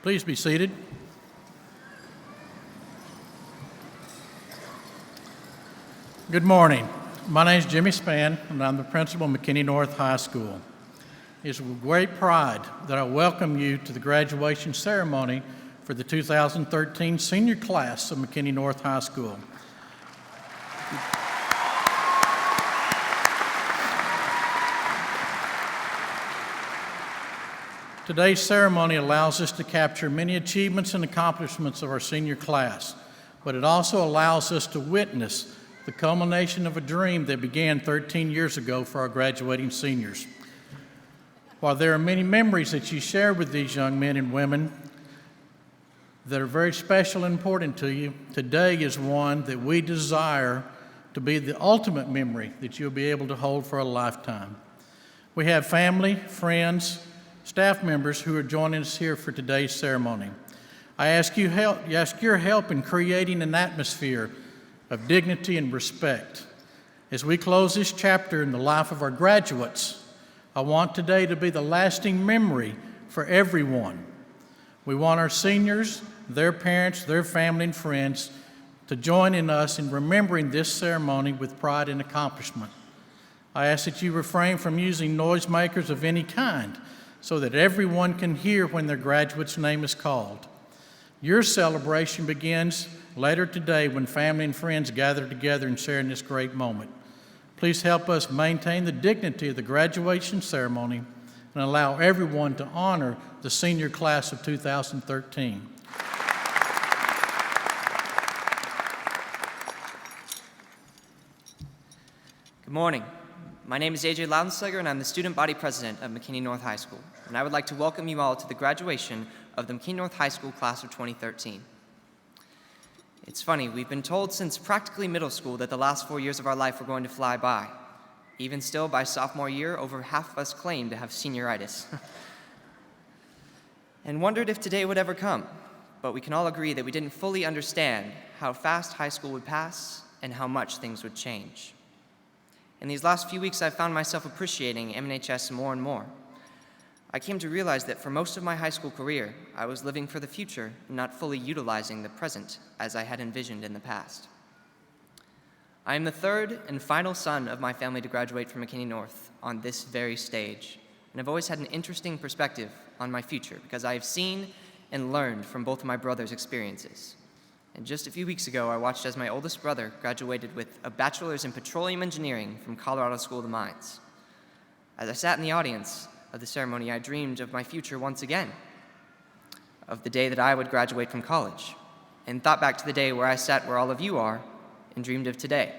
Please be seated. Good morning. My name is Jimmy Spann, and I'm the principal of McKinney North High School. It's with great pride that I welcome you to the graduation ceremony for the 2013 senior class of McKinney North High School. Today's ceremony allows us to capture many achievements and accomplishments of our senior class, but it also allows us to witness the culmination of a dream that began 13 years ago for our graduating seniors. While there are many memories that you share with these young men and women that are very special and important to you, today is one that we desire to be the ultimate memory that you'll be able to hold for a lifetime. We have family, friends, staff members who are joining us here for today's ceremony. I ask your help in creating an atmosphere of dignity and respect. As we close this chapter in the life of our graduates, I want today to be the lasting memory for everyone. We want our seniors, their parents, their family and friends to join in us in remembering this ceremony with pride and accomplishment. I ask that you refrain from using noisemakers of any kind so that everyone can hear when their graduate's name is called. Your celebration begins later today when family and friends gather together and share in this great moment. Please help us maintain the dignity of the graduation ceremony and allow everyone to honor the senior class of 2013. Good morning. My name is AJ Loudenslager, and I'm the student body president of McKinney North High School. And I would like to welcome you all to the graduation of the McKinney North High School class of 2013. It's funny, we've been told since practically middle school that the last 4 years of our life were going to fly by. Even still, by sophomore year, over half of us claim to have senioritis. And wondered if today would ever come. But we can all agree that we didn't fully understand how fast high school would pass and how much things would change. In these last few weeks, I've found myself appreciating MNHS more and more. I came to realize that for most of my high school career, I was living for the future, not fully utilizing the present as I had envisioned in the past. I am the third and final son of my family to graduate from McKinney North on this very stage, and I've always had an interesting perspective on my future because I have seen and learned from both of my brothers' experiences. And just a few weeks ago, I watched as my oldest brother graduated with a bachelor's in petroleum engineering from Colorado School of the Mines. As I sat in the audience of the ceremony, I dreamed of my future once again, of the day that I would graduate from college, and thought back to the day where I sat where all of you are and dreamed of today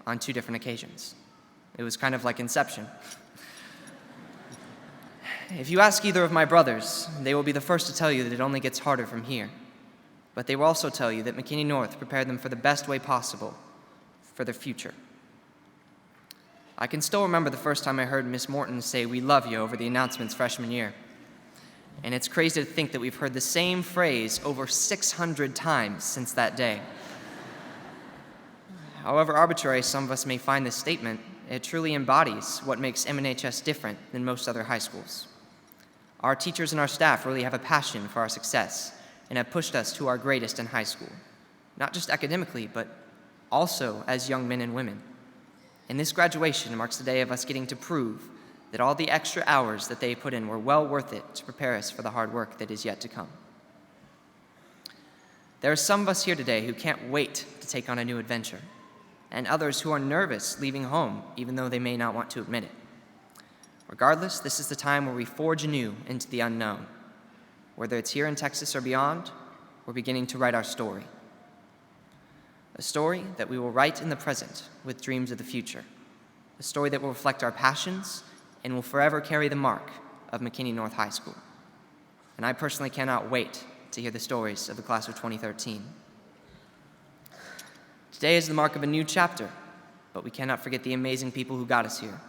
on two different occasions. It was kind of like Inception. If you ask either of my brothers, they will be the first to tell you that it only gets harder from here. But they will also tell you that McKinney North prepared them for the best way possible for their future. I can still remember the first time I heard Miss Morton say, "We love you," over the announcements freshman year. And it's crazy to think that we've heard the same phrase over 600 times since that day. However arbitrary some of us may find this statement, it truly embodies what makes MNHS different than most other high schools. Our teachers and our staff really have a passion for our success and have pushed us to our greatest in high school, not just academically, but also as young men and women. And this graduation marks the day of us getting to prove that all the extra hours that they put in were well worth it to prepare us for the hard work that is yet to come. There are some of us here today who can't wait to take on a new adventure, and others who are nervous leaving home, even though they may not want to admit it. Regardless, this is the time where we forge anew into the unknown. Whether it's here in Texas or beyond, we're beginning to write our story. A story that we will write in the present with dreams of the future. A story that will reflect our passions and will forever carry the mark of McKinney North High School. And I personally cannot wait to hear the stories of the class of 2013. Today is the mark of a new chapter, but we cannot forget the amazing people who got us here.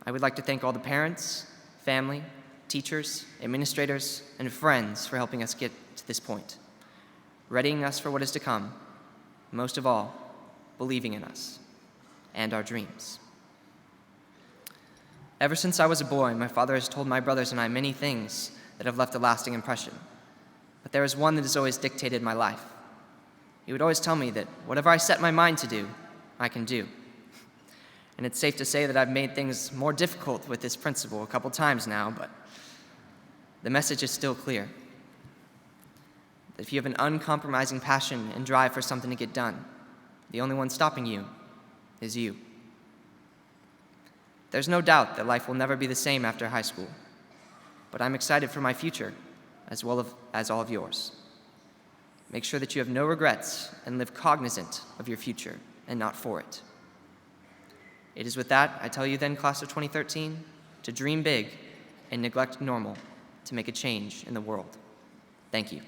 I would like to thank all the parents, family, teachers, administrators, and friends for helping us get to this point, readying us for what is to come, most of all, believing in us and our dreams. Ever since I was a boy, my father has told my brothers and I many things that have left a lasting impression. there is one that has always dictated my life. He would always tell me that whatever I set my mind to do, I can do. And it's safe to say that I've made things more difficult with this principle a couple times now, but the message is still clear. That if you have an uncompromising passion and drive for something to get done, the only one stopping you is you. There's no doubt that life will never be the same after high school, but I'm excited for my future as well as all of yours. Make sure that you have no regrets and live cognizant of your future and not for it. It is with that, I tell you then, class of 2013, to dream big and neglect normal to make a change in the world. Thank you.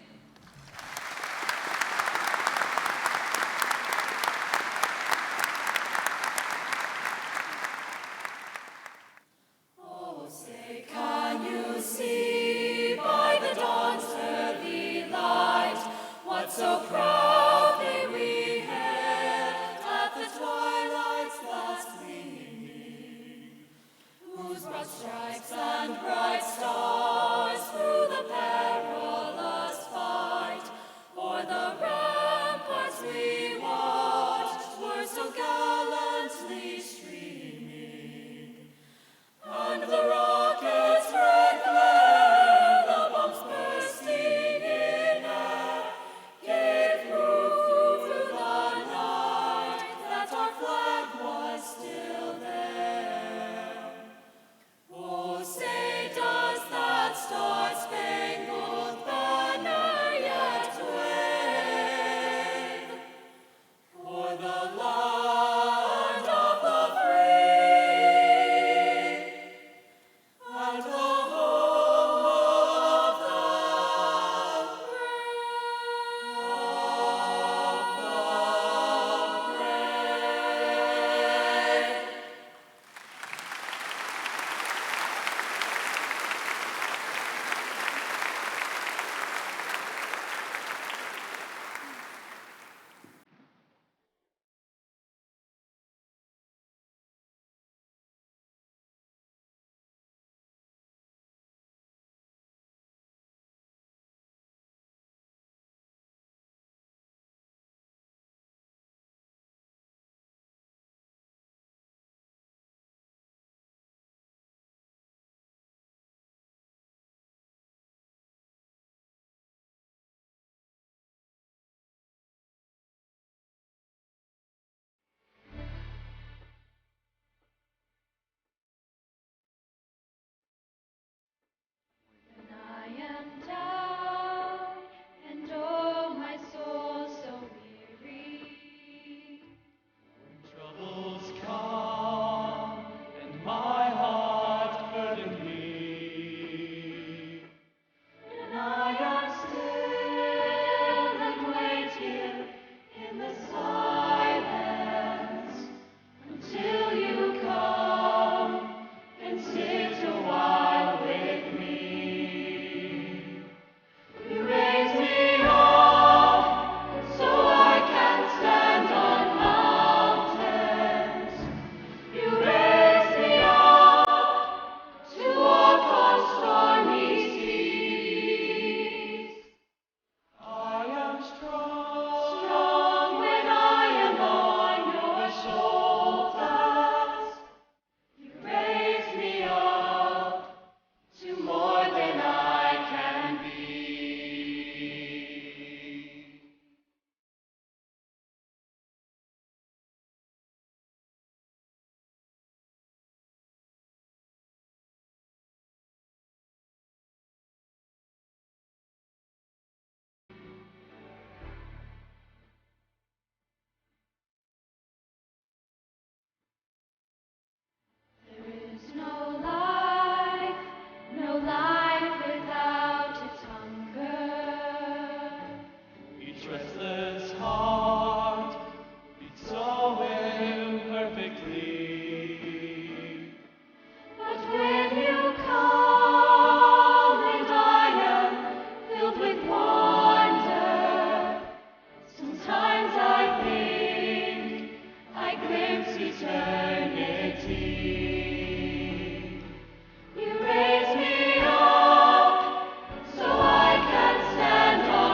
You raise me up so I can stand on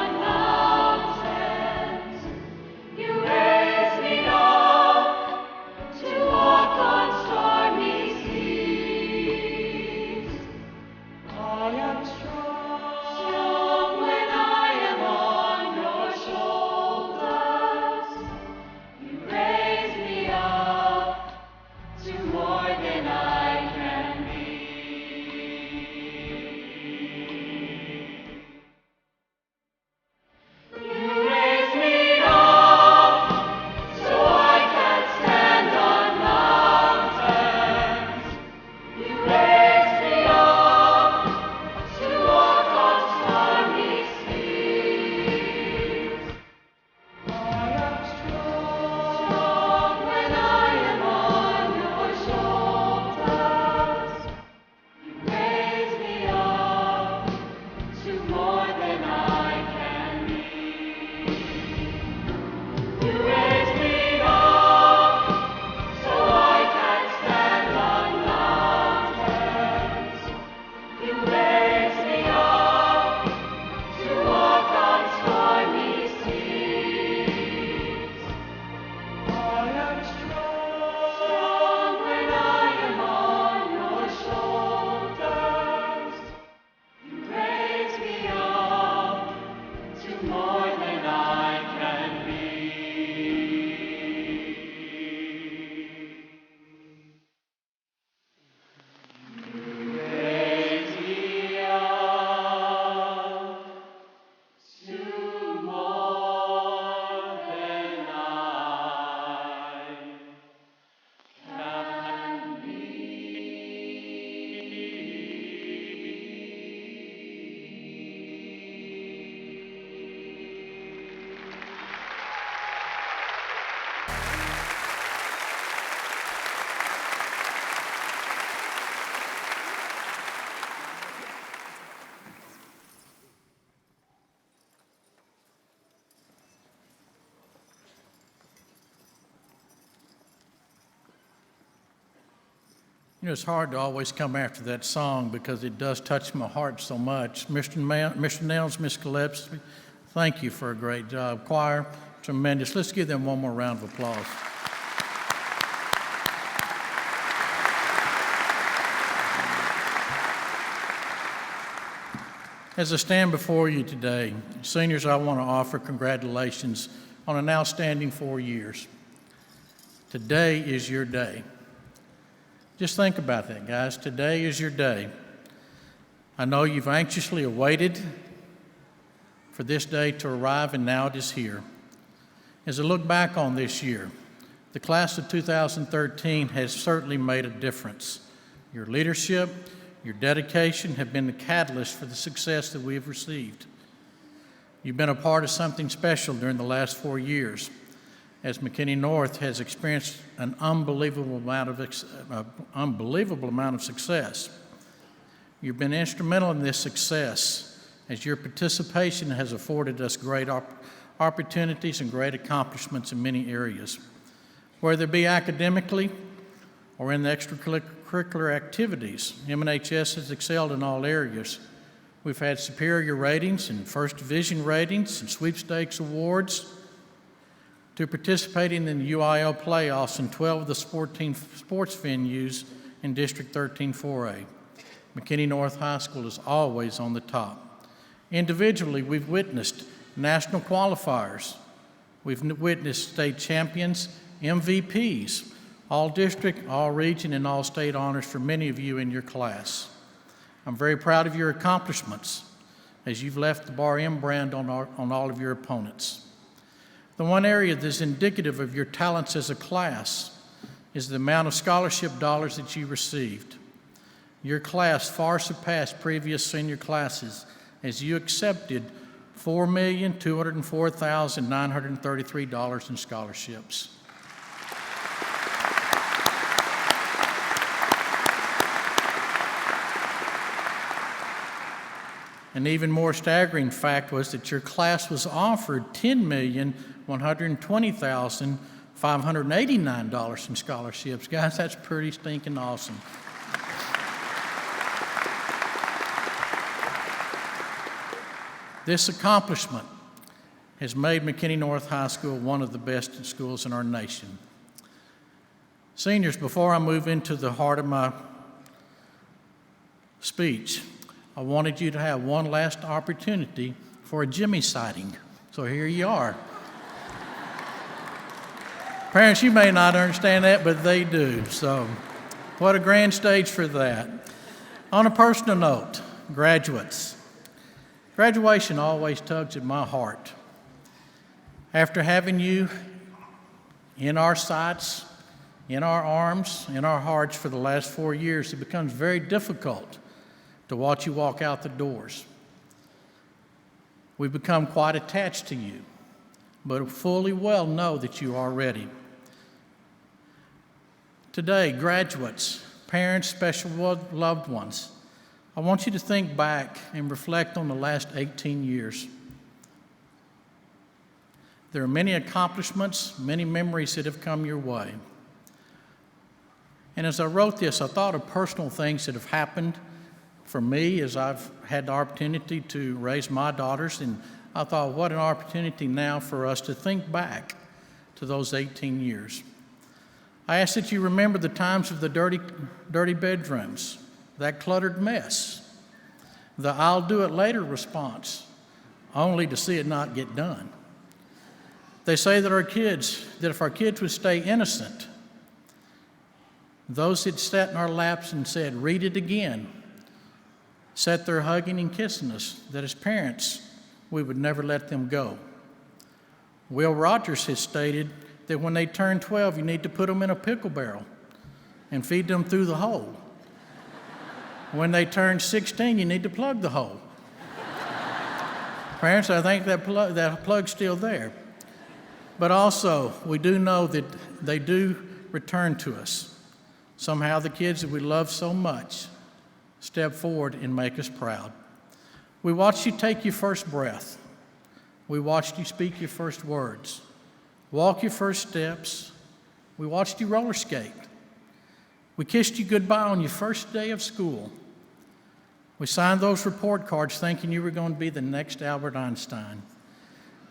You know, it's hard to always come after that song because it does touch my heart so much. Mr. Nels, Ms. Gillespie, thank you for a great job. Choir, tremendous. Let's give them one more round of applause. As I stand before you today, seniors, I want to offer congratulations on an outstanding 4 years. Today is your day. Just think about that, guys. Today is your day. I know you've anxiously awaited for this day to arrive, and now it is here. As I look back on this year, the class of 2013 has certainly made a difference. Your leadership, your dedication have been the catalyst for the success that we have received. You've been a part of something special during the last 4 years, as McKinney North has experienced an unbelievable amount of success. You've been instrumental in this success, as your participation has afforded us great opportunities and great accomplishments in many areas, whether it be academically or in the extracurricular activities. MNHS has excelled in all areas. We've had superior ratings and first division ratings and sweepstakes awards, to participating in the UIL playoffs in 12 of the sports venues in District 13 4A. McKinney North High School is always on the top. Individually, we've witnessed national qualifiers. We've witnessed state champions, MVPs, all district, all region, and all state honors for many of you in your class. I'm very proud of your accomplishments as you've left the Bar M brand on all of your opponents. The one area that's indicative of your talents as a class is the amount of scholarship dollars that you received. Your class far surpassed previous senior classes as you accepted $4,204,933 in scholarships. An even more staggering fact was that your class was offered $10,120,589 in scholarships. Guys, that's pretty stinking awesome. This accomplishment has made McKinney North High School one of the best schools in our nation. Seniors, before I move into the heart of my speech, I wanted you to have one last opportunity for a Jimmy sighting. So here you are. Parents, you may not understand that, but they do. So what a grand stage for that. On a personal note, graduates, graduation always tugs at my heart. After having you in our sights, in our arms, in our hearts for the last 4 years, it becomes very difficult to watch you walk out the doors. We've become quite attached to you, but fully well know that you are ready. Today, graduates, parents, special loved ones, I want you to think back and reflect on the last 18 years. There are many accomplishments, many memories that have come your way. And as I wrote this, I thought of personal things that have happened for me as I've had the opportunity to raise my daughters, and I thought, what an opportunity now for us to think back to those 18 years. I ask that you remember the times of the dirty bedrooms, that cluttered mess, the "I'll do it later" response, only to see it not get done. They say that if our kids would stay innocent, those that sat in our laps and said, "Read it again," sat there hugging and kissing us, that as parents, we would never let them go. Will Rogers has stated that when they turn 12, you need to put them in a pickle barrel and feed them through the hole. When they turn 16, you need to plug the hole. Parents, I think that plug's still there. But also, we do know that they do return to us. Somehow the kids that we love so much step forward and make us proud. We watched you take your first breath. We watched you speak your first words, walk your first steps. We watched you roller skate. We kissed you goodbye on your first day of school. We signed those report cards thinking you were going to be the next Albert Einstein.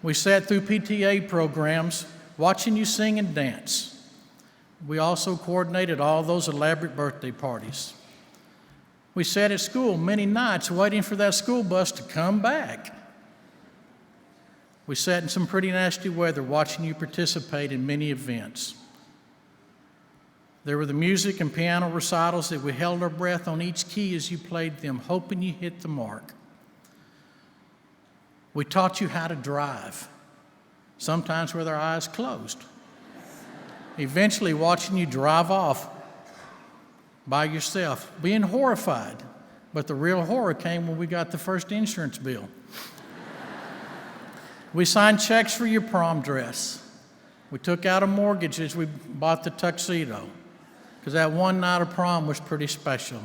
We sat through PTA programs watching you sing and dance. We also coordinated all those elaborate birthday parties. We sat at school many nights waiting for that school bus to come back. We sat in some pretty nasty weather watching you participate in many events. There were the music and piano recitals that we held our breath on each key as you played them, hoping you hit the mark. We taught you how to drive, sometimes with our eyes closed. Eventually watching you drive off by yourself, being horrified. But the real horror came when we got the first insurance bill. We signed checks for your prom dress. We took out a mortgage as we bought the tuxedo, because that one night of prom was pretty special.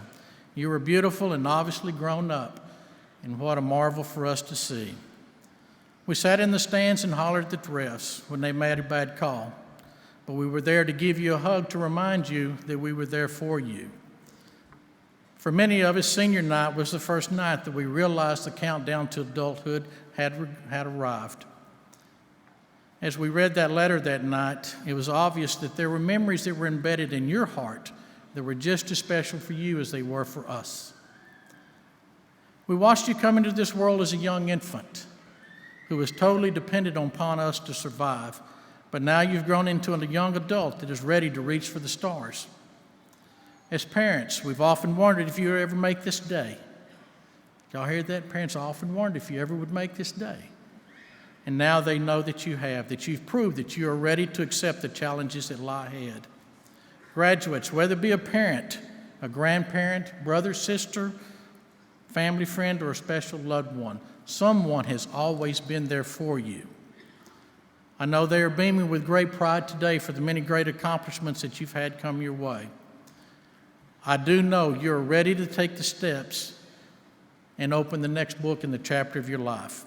You were beautiful and obviously grown up, and what a marvel for us to see. We sat in the stands and hollered at the refs when they made a bad call, but we were there to give you a hug to remind you that we were there for you. For many of us, senior night was the first night that we realized the countdown to adulthood had arrived. As we read that letter that night, it was obvious that there were memories that were embedded in your heart that were just as special for you as they were for us. We watched you come into this world as a young infant who was totally dependent upon us to survive, but now you've grown into a young adult that is ready to reach for the stars. As parents, we've often wondered if you would ever make this day. Y'all hear that? Parents often wondered if you ever would make this day. And now they know that you have, that you've proved that you are ready to accept the challenges that lie ahead. Graduates, whether it be a parent, a grandparent, brother, sister, family friend, or a special loved one, someone has always been there for you. I know they are beaming with great pride today for the many great accomplishments that you've had come your way. I do know you're ready to take the steps and open the next book in the chapter of your life.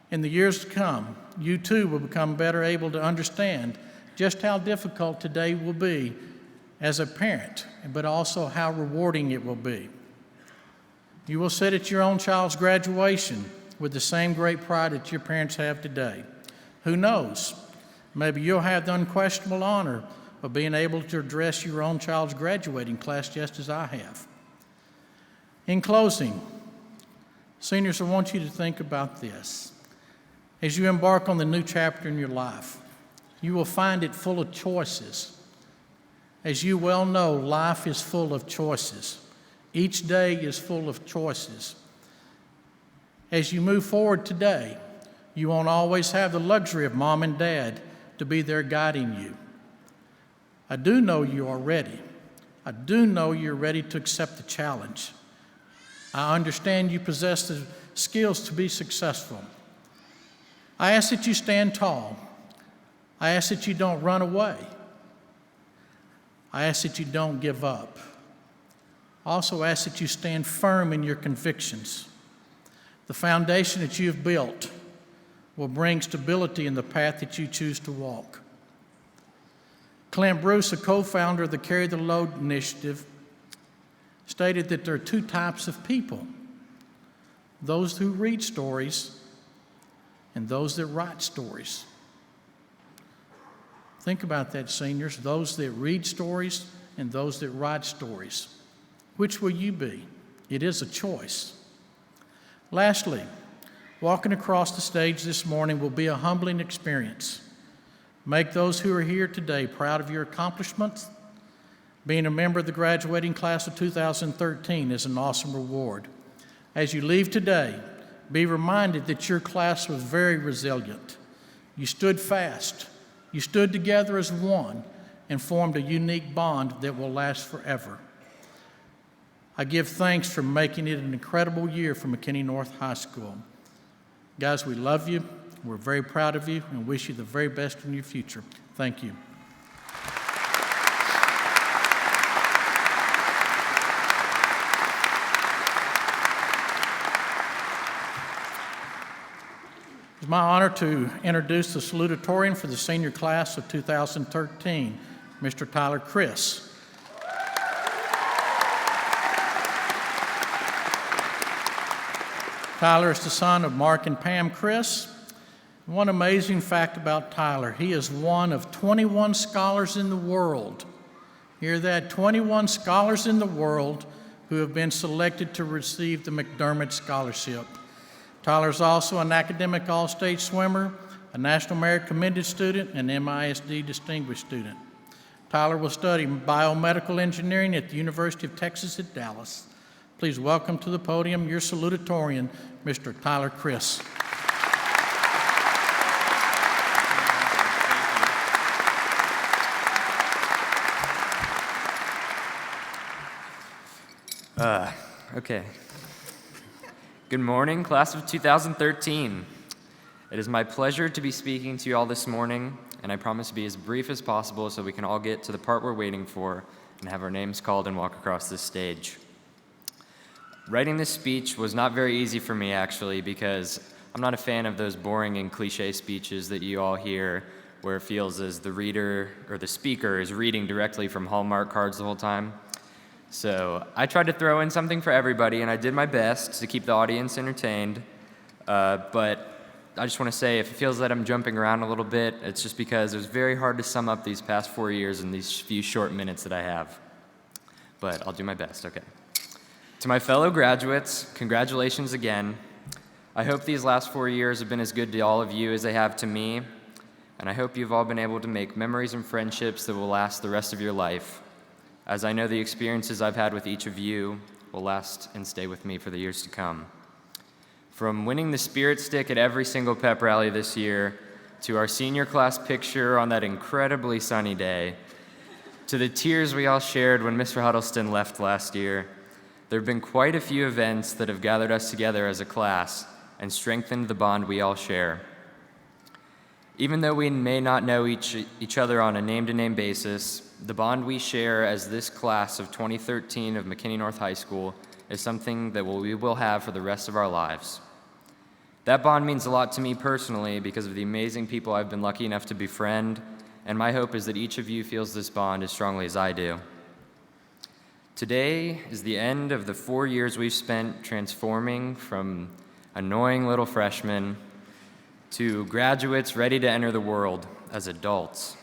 In the years to come, you too will become better able to understand just how difficult today will be as a parent, but also how rewarding it will be. You will sit at your own child's graduation with the same great pride that your parents have today. Who knows? Maybe you'll have the unquestionable honor of being able to address your own child's graduating class just as I have. In closing, seniors, I want you to think about this. As you embark on the new chapter in your life, you will find it full of choices. As you well know, life is full of choices. Each day is full of choices. As you move forward today, you won't always have the luxury of mom and dad to be there guiding you. I do know you are ready. I do know you're ready to accept the challenge. I understand you possess the skills to be successful. I ask that you stand tall. I ask that you don't run away. I ask that you don't give up. I also ask that you stand firm in your convictions. The foundation that you have built will bring stability in the path that you choose to walk. Clint Bruce, a co-founder of the Carry the Load initiative, stated that there are two types of people: those who read stories and those that write stories. Think about that, seniors, those that read stories and those that write stories. Which will you be? It is a choice. Lastly, walking across the stage this morning will be a humbling experience. Make those who are here today proud of your accomplishments. Being a member of the graduating class of 2013 is an awesome reward. As you leave today, be reminded that your class was very resilient. You stood fast. You stood together as one and formed a unique bond that will last forever. I give thanks for making it an incredible year for McKinney North High School. Guys, we love you. We're very proud of you and wish you the very best in your future. Thank you. It's my honor to introduce the Salutatorian for the senior class of 2013. Mr. Tyler Chris. Tyler is the son of Mark and Pam Chris. One amazing fact about Tyler, he is one of 21 scholars in the world. Hear that? 21 scholars in the world who have been selected to receive the McDermott Scholarship. Tyler is also an academic all-state swimmer, a National Merit Commended student, and MISD Distinguished student. Tyler will study biomedical engineering at the University of Texas at Dallas. Please welcome to the podium your salutatorian, Mr. Tyler Chris. Okay. Good morning, class of 2013. It is my pleasure to be speaking to you all this morning, and I promise to be as brief as possible so we can all get to the part we're waiting for and have our names called and walk across this stage. Writing this speech was not very easy for me, actually, because I'm not a fan of those boring and cliche speeches that you all hear where it feels as the reader or the speaker is reading directly from Hallmark cards the whole time. So I tried to throw in something for everybody, and I did my best to keep the audience entertained, but I just want to say if it feels that I'm jumping around a little bit, it's just because it was very hard to sum up these past 4 years in these few short minutes that I have. But I'll do my best, okay. To my fellow graduates, congratulations again. I hope these last 4 years have been as good to all of you as they have to me, and I hope you've all been able to make memories and friendships that will last the rest of your life, as I know the experiences I've had with each of you will last and stay with me for the years to come. From winning the Spirit Stick at every single pep rally this year, to our senior class picture on that incredibly sunny day, to the tears we all shared when Mr. Huddleston left last year, there have been quite a few events that have gathered us together as a class and strengthened the bond we all share. Even though we may not know each other on a name-to-name basis, the bond we share as this class of 2013 of McKinney North High School is something that we will have for the rest of our lives. That bond means a lot to me personally because of the amazing people I've been lucky enough to befriend, and my hope is that each of you feels this bond as strongly as I do. Today is the end of the 4 years we've spent transforming from annoying little freshmen to graduates ready to enter the world as adults.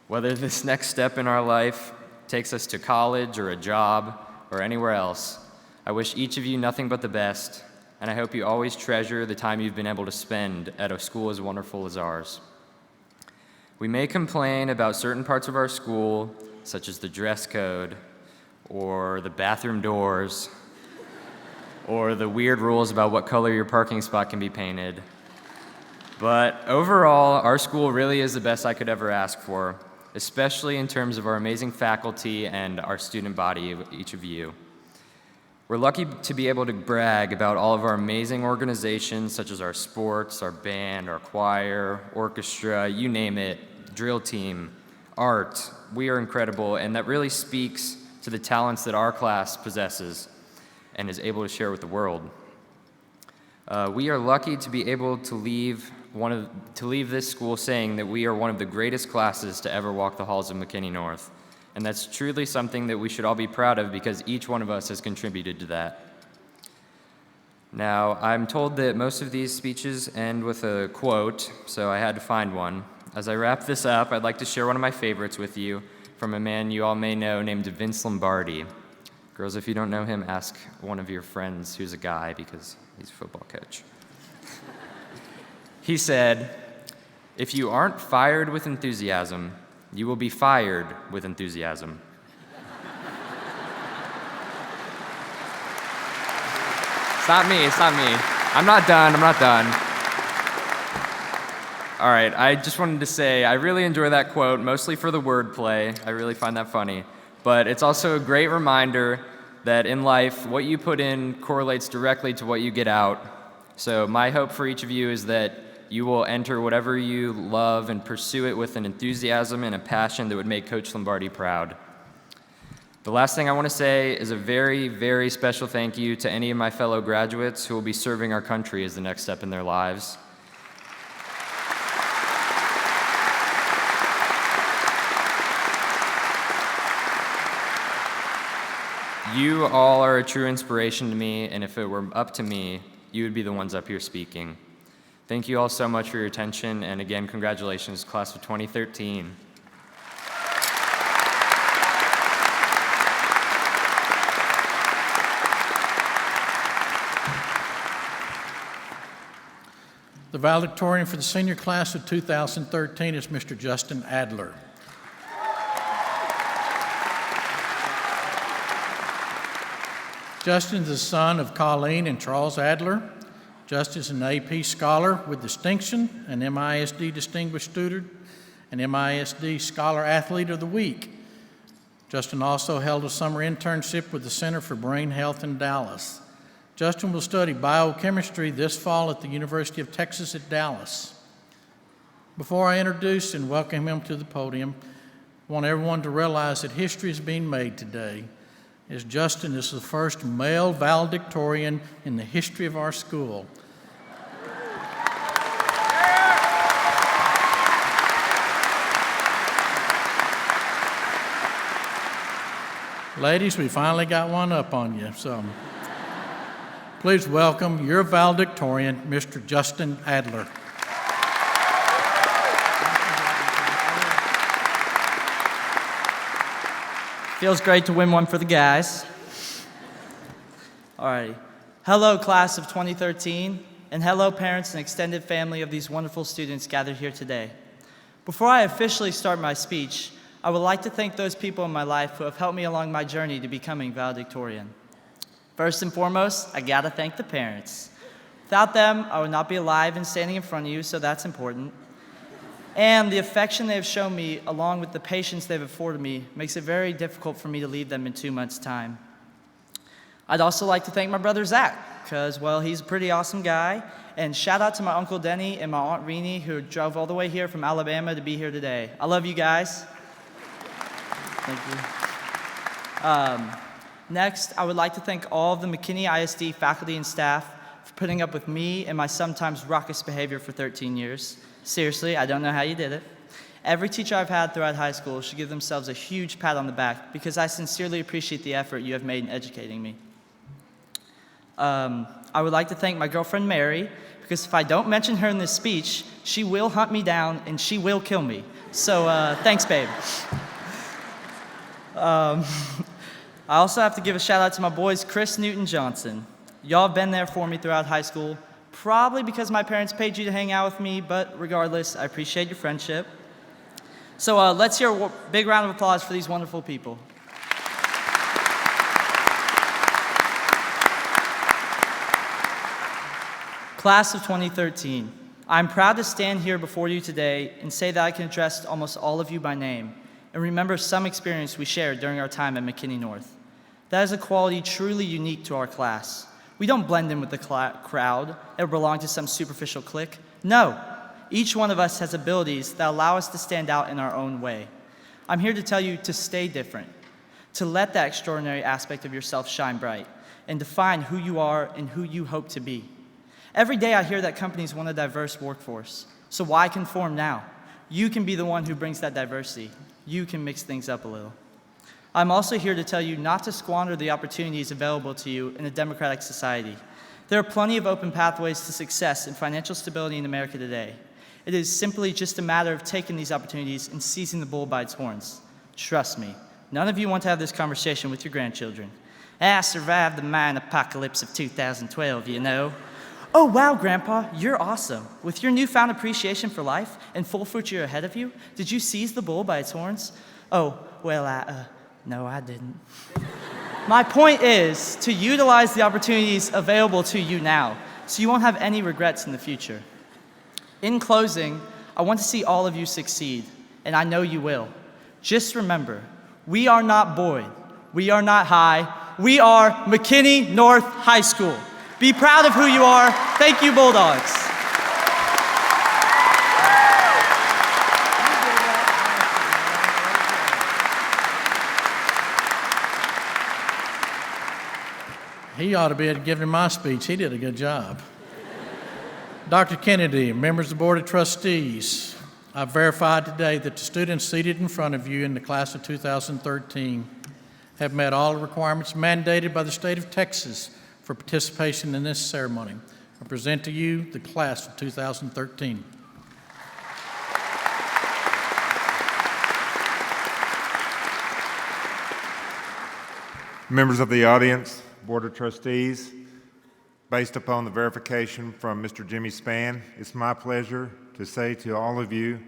Whether this next step in our life takes us to college or a job or anywhere else, I wish each of you nothing but the best, and I hope you always treasure the time you've been able to spend at a school as wonderful as ours. We may complain about certain parts of our school, such as the dress code, or the bathroom doors, or the weird rules about what color your parking spot can be painted. But overall, our school really is the best I could ever ask for, especially in terms of our amazing faculty and our student body, each of you. We're lucky to be able to brag about all of our amazing organizations, such as our sports, our band, our choir, orchestra, you name it, drill team, art. We are incredible, and that really speaks to the talents that our class possesses and is able to share with the world. We are lucky to be able to leave this school saying that we are one of the greatest classes to ever walk the halls of McKinney North. And that's truly something that we should all be proud of because each one of us has contributed to that. Now, I'm told that most of these speeches end with a quote, so I had to find one. As I wrap this up, I'd like to share one of my favorites with you from a man you all may know named Vince Lombardi. Girls, if you don't know him, ask one of your friends who's a guy because he's a football coach. He said, "If you aren't fired with enthusiasm, you will be fired with enthusiasm." It's not me. I'm not done. All right, I just wanted to say I really enjoy that quote, mostly for the wordplay. I really find that funny. But it's also a great reminder that in life, what you put in correlates directly to what you get out. So my hope for each of you is that you will enter whatever you love and pursue it with an enthusiasm and a passion that would make Coach Lombardi proud. The last thing I want to say is a very, very special thank you to any of my fellow graduates who will be serving our country as the next step in their lives. You all are a true inspiration to me, and if it were up to me, you would be the ones up here speaking. Thank you all so much for your attention, and again, congratulations, class of 2013. The valedictorian for the senior class of 2013 is Mr. Justin Adler. Justin is the son of Colleen and Charles Adler. Justin is an AP Scholar with Distinction, an MISD Distinguished Student, and MISD Scholar Athlete of the Week. Justin also held a summer internship with the Center for Brain Health in Dallas. Justin will study biochemistry this fall at the University of Texas at Dallas. Before I introduce and welcome him to the podium, I want everyone to realize that history is being made today, as Justin is the first male valedictorian in the history of our school. Ladies, we finally got one up on you, so please welcome your valedictorian, Mr. Justin Adler. Feels great to win one for the guys. Alrighty. Hello, class of 2013, and hello, parents and extended family of these wonderful students gathered here today. Before I officially start my speech, I would like to thank those people in my life who have helped me along my journey to becoming valedictorian. First and foremost, I gotta thank the parents. Without them, I would not be alive and standing in front of you, so that's important. And the affection they have shown me, along with the patience they've afforded me, makes it very difficult for me to leave them in 2 months' time. I'd also like to thank my brother Zach, because, well, he's a pretty awesome guy. And shout out to my Uncle Denny and my Aunt Renee, who drove all the way here from Alabama to be here today. I love you guys. Thank you. Next, I would like to thank all of the McKinney ISD faculty and staff for putting up with me and my sometimes raucous behavior for 13 years. Seriously, I don't know how you did it. Every teacher I've had throughout high school should give themselves a huge pat on the back because I sincerely appreciate the effort you have made in educating me. I would like to thank my girlfriend Mary because if I don't mention her in this speech, she will hunt me down and she will kill me. So thanks, babe. I also have to give a shout out to my boys Chris Newton-Johnson. Y'all have been there for me throughout high school. Probably because my parents paid you to hang out with me, but regardless, I appreciate your friendship. So let's hear a big round of applause for these wonderful people. Class of 2013, I'm proud to stand here before you today and say that I can address almost all of you by name and remember some experience we shared during our time at McKinney North. That is a quality truly unique to our class. We don't blend in with the crowd or belong to some superficial clique. No, each one of us has abilities that allow us to stand out in our own way. I'm here to tell you to stay different, to let that extraordinary aspect of yourself shine bright, and define who you are and who you hope to be. Every day I hear that companies want a diverse workforce, so why conform now? You can be the one who brings that diversity. You can mix things up a little. I'm also here to tell you not to squander the opportunities available to you in a democratic society. There are plenty of open pathways to success and financial stability in America today. It is simply just a matter of taking these opportunities and seizing the bull by its horns. Trust me, none of you want to have this conversation with your grandchildren. I survived the mine apocalypse of 2012, you know. Oh, wow, Grandpa, you're awesome. With your newfound appreciation for life and full future ahead of you, did you seize the bull by its horns? Oh, well, no, I didn't. My point is to utilize the opportunities available to you now so you won't have any regrets in the future. In closing, I want to see all of you succeed, and I know you will. Just remember, we are not Boyd. We are not High. We are McKinney North High School. Be proud of who you are. Thank you, Bulldogs. He ought to be giving my speech. He did a good job. Dr. Kennedy, members of the Board of Trustees, I've verified today that the students seated in front of you in the class of 2013 have met all the requirements mandated by the state of Texas for participation in this ceremony. I present to you the class of 2013. Members of the audience, Board of Trustees, based upon the verification from Mr. Jimmy Spann, it's my pleasure to say to all of you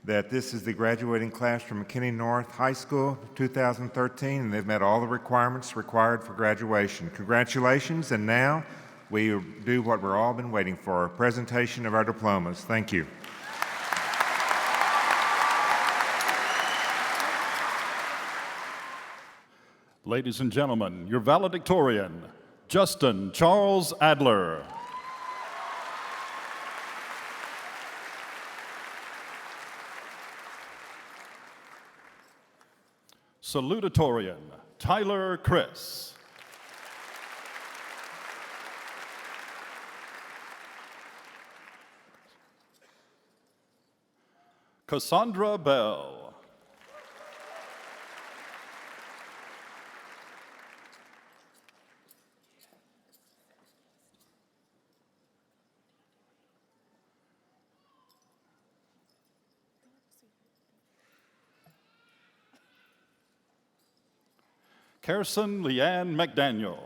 that this is the graduating class from McKinney North High School 2013, and they've met all the requirements required for graduation. Congratulations, and now we do what we've all been waiting for, a presentation of our diplomas. Thank you. Ladies and gentlemen, your valedictorian, Justin Charles Adler. Salutatorian, Tyler Chris. Cassandra Bell. Kerson Leanne McDaniel.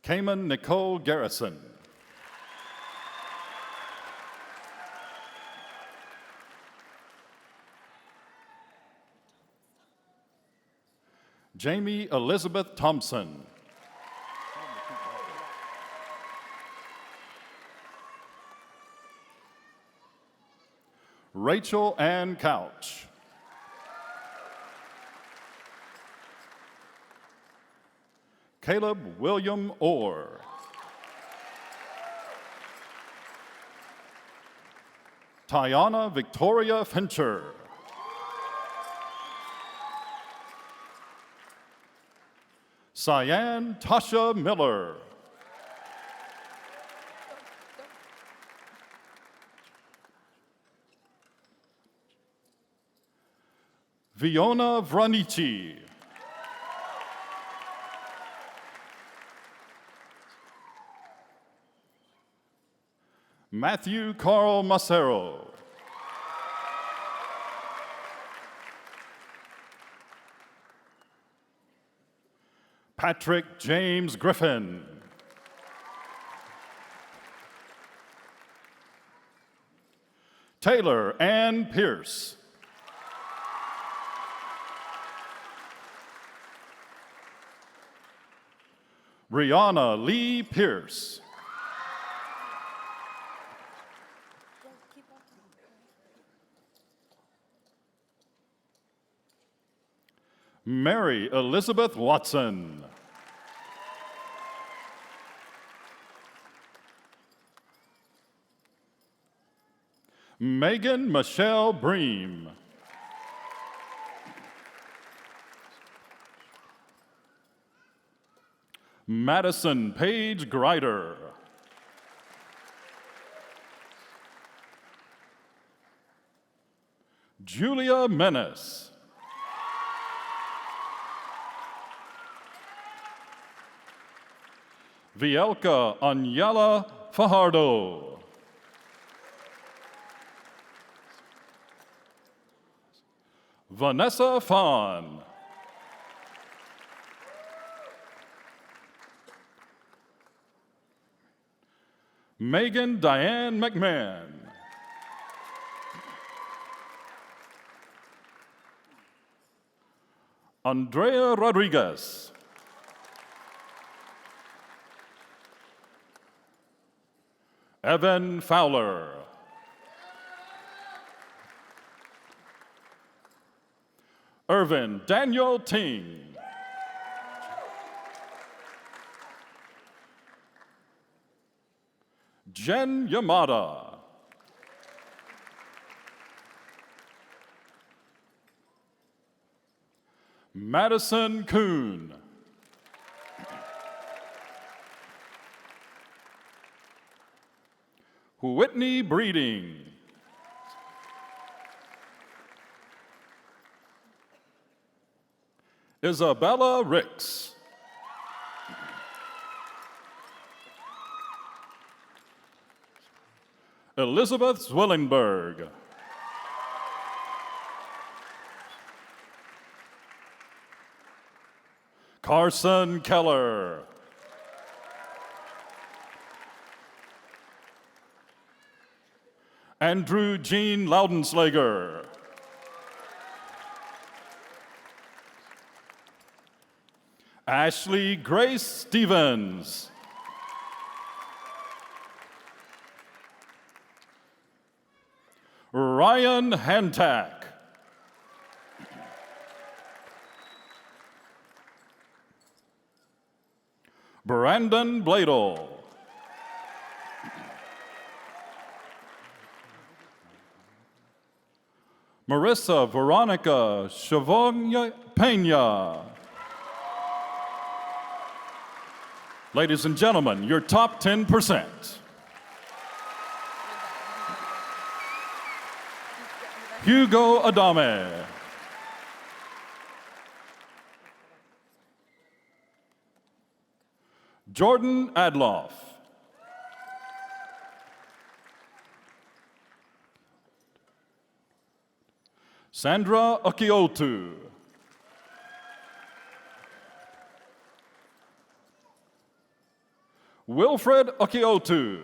Cayman Nicole Garrison. Jamie Elizabeth Thompson. Rachel Ann Couch. Caleb William Orr. Tiana Victoria Fincher. Cyan Tasha Miller. Fiona Vranici. Matthew Carl Macero. Patrick James Griffin. Taylor Ann Pierce. Brianna Lee Pierce. Mary Elizabeth Watson. Megan Michelle Bream. Madison Paige Greider. Julia Menace. Vielka Anyala Fajardo. Vanessa Fawn. Megan Diane McMahon. Andrea Rodriguez. Evan Fowler. Irvin Daniel Ting. Jen Yamada. Madison Kuhn. Whitney Breeding. Isabella Ricks. Elizabeth Zwillenberg. Carson Keller. Andrew Gene Laudenslager. Ashley Grace Stevens. Ryan Hantak. Brandon Bladel. Marissa Veronica Chavogna Pena. Ladies and gentlemen, your top 10%. Hugo Adame. Jordan Adloff. Sandra Okiotu. Wilfred Okiotu.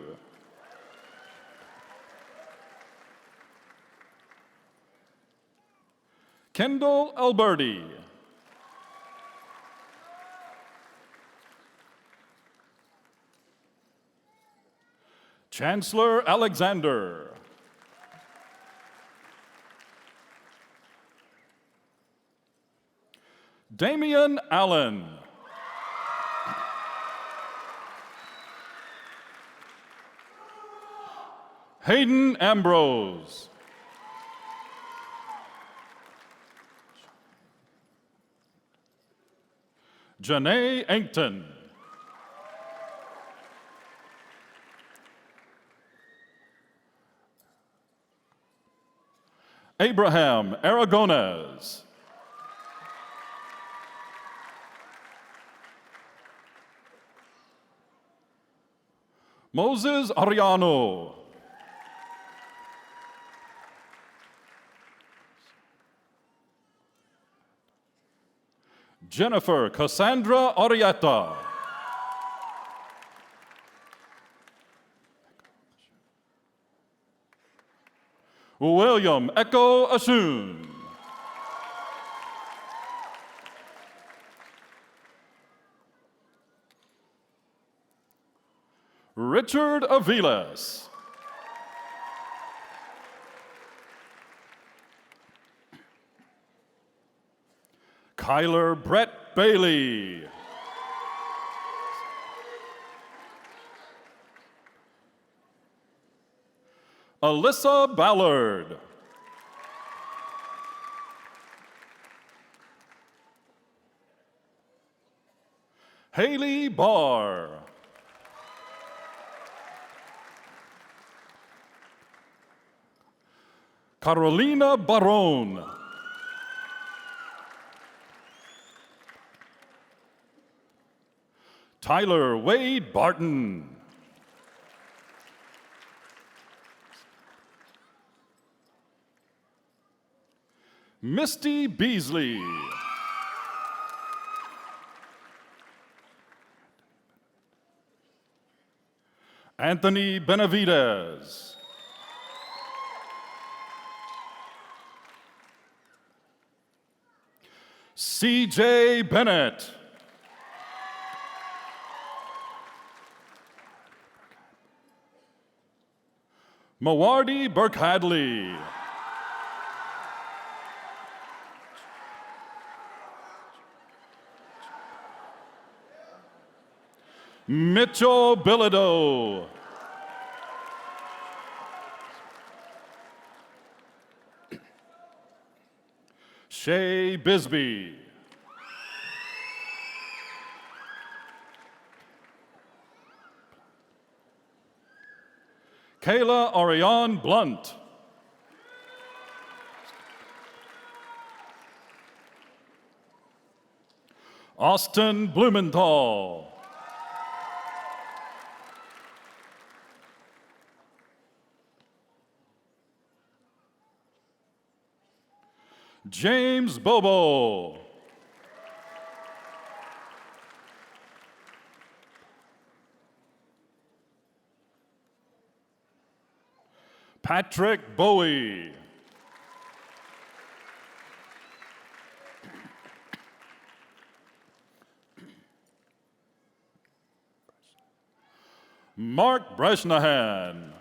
Kendall Alberti. Chancellor Alexander. Damian Allen. Hayden Ambrose. Janae Ankton. Abraham Aragonez. Moses Ariano. Jennifer Cassandra Arietta. William Echo Ashun. Richard Aviles. Kyler Brett Bailey. Alyssa Ballard. Haley Barr. Carolina Barone. Tyler Wade Barton. Misty Beasley. Anthony Benavides. C.J. Bennett. Mawardi Burke-Hadley. Mitchell Bilodeau. Shay Bisbee. Kayla Orion Blunt. Austin Blumenthal. James Bobo. Patrick Bowie. Mark Bresnahan.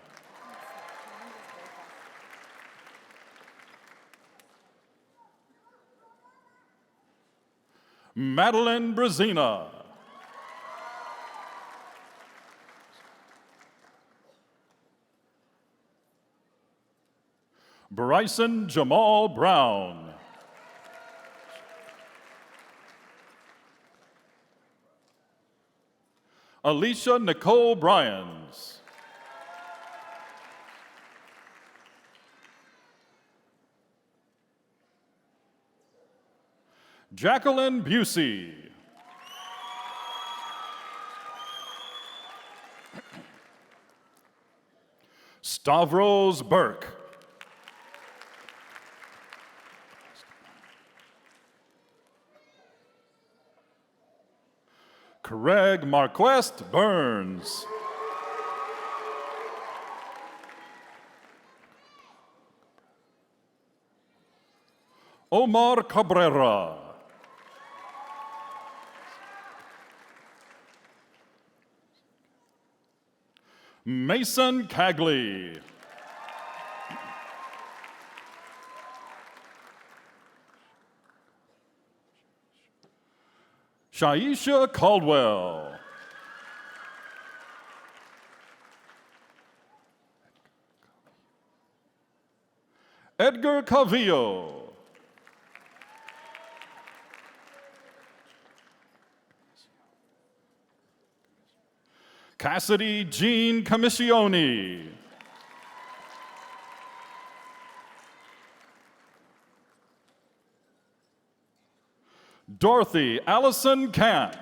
Madeline Brazina. Bryson Jamal Brown. Alicia Nicole Bryans. Jacqueline Busey. Stavros Burke. Craig Marquest Burns. Omar Cabrera. Mason Cagley. Shaisha Caldwell. Edgar Cavillo. Cassidy Jean Commissioni. Dorothy Allison Camp.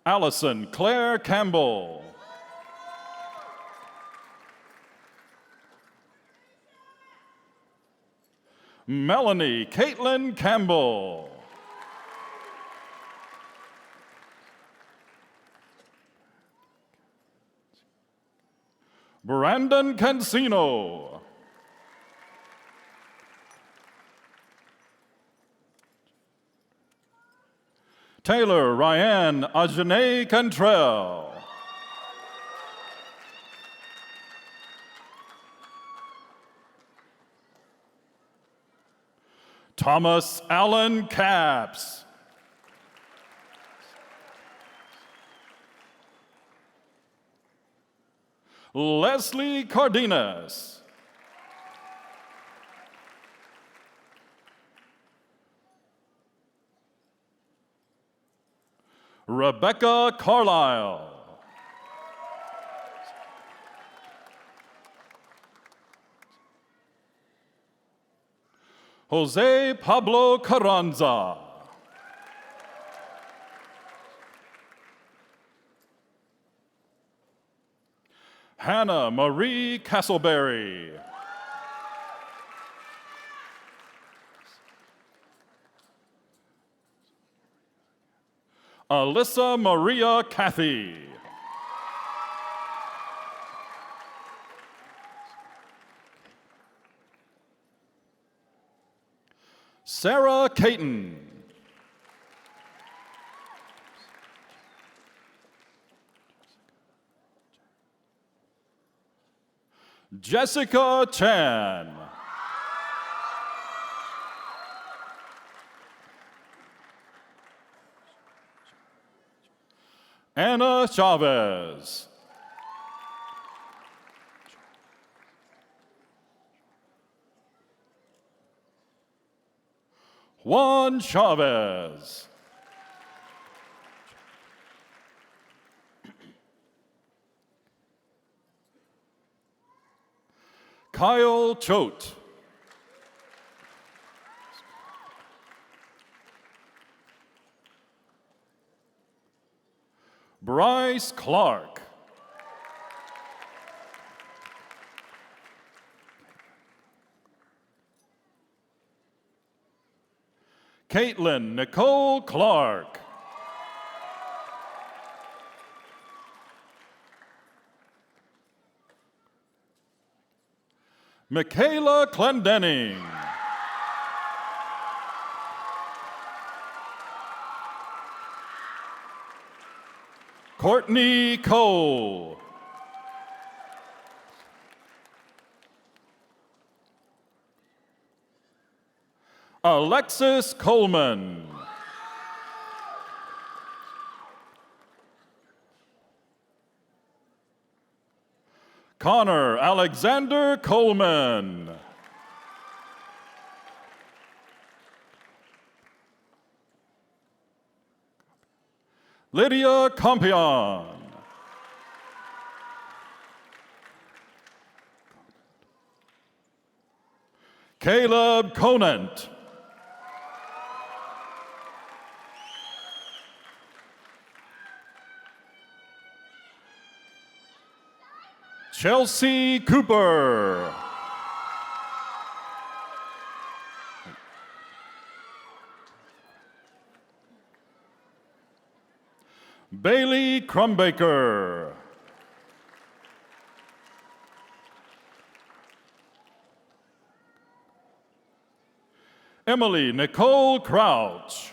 Allison Claire Campbell. Melanie Caitlin Campbell. Brandon Cancino. Taylor Ryan Ajane Cantrell. Thomas Allen Capps. Leslie Cardenas. Rebecca Carlisle. Jose Pablo Carranza. Hannah Marie Castleberry. Alyssa Maria Cathy. Sarah Caton. Jessica Chan. Anna Chavez. Juan Chavez. Kyle Choate. Bryce Clark. Caitlin Nicole Clark. Michaela Clendenning. Courtney Cole. Alexis Coleman. Connor Alexander Coleman. Lydia Compion. Caleb Conant. Chelsea Cooper. Bailey Crumbaker. Emily Nicole Crouch.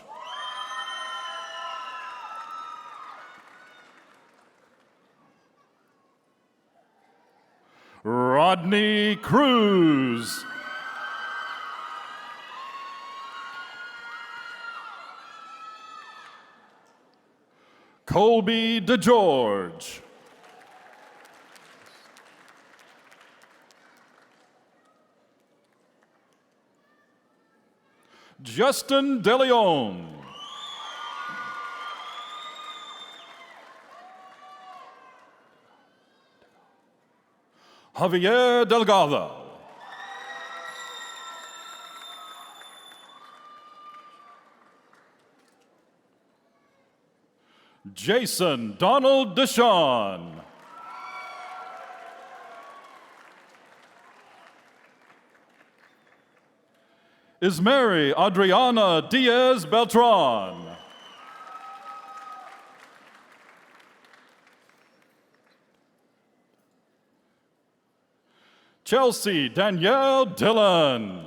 Rodney Cruz. Colby DeGeorge. Justin DeLeon. Javier Delgado. Jason Donald Deshawn. Ismary Adriana Diaz Beltran. Chelsea Danielle Dillon.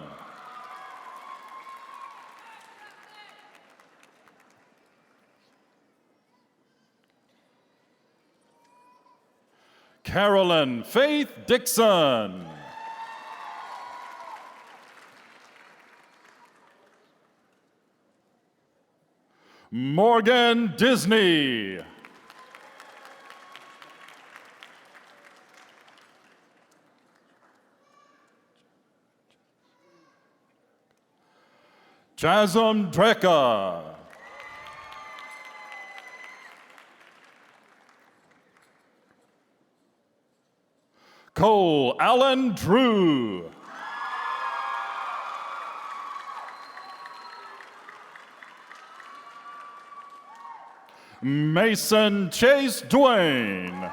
Carolyn Faith Dixon. Morgan Disney. Chasm Dreka. Cole Allen Drew. Mason Chase Duane.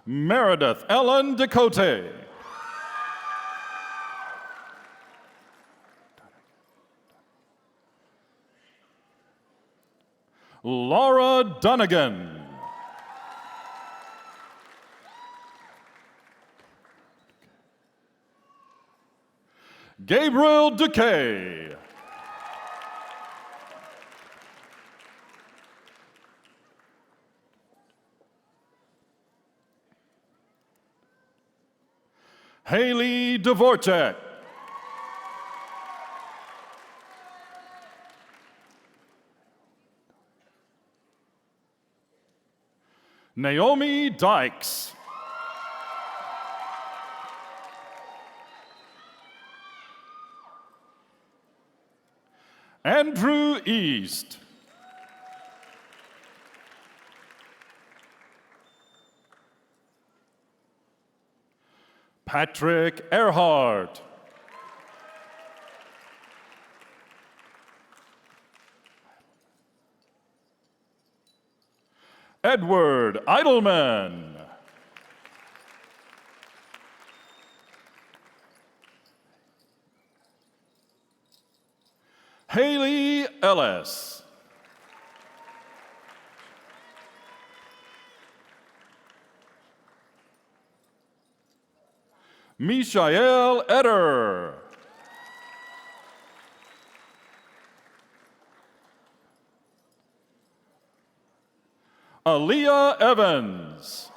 Meredith Ellen Decote. Laura Dunnigan. Gabriel Duque. Haley Dvorak. Naomi Dykes. Andrew East. Patrick Earhart. Edward Eidelman. Haley Ellis. Mishael Eder. Aaliyah Evans.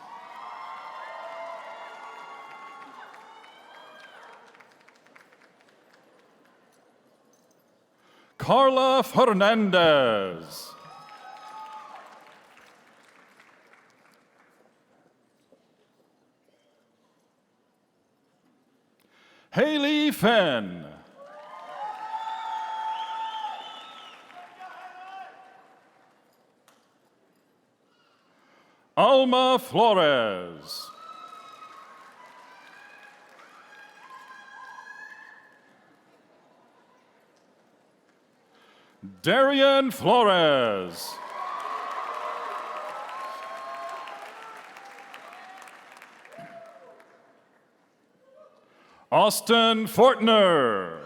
Carla Fernandez. Haley Fenn. Alma Flores. Darian Flores. Austin Fortner.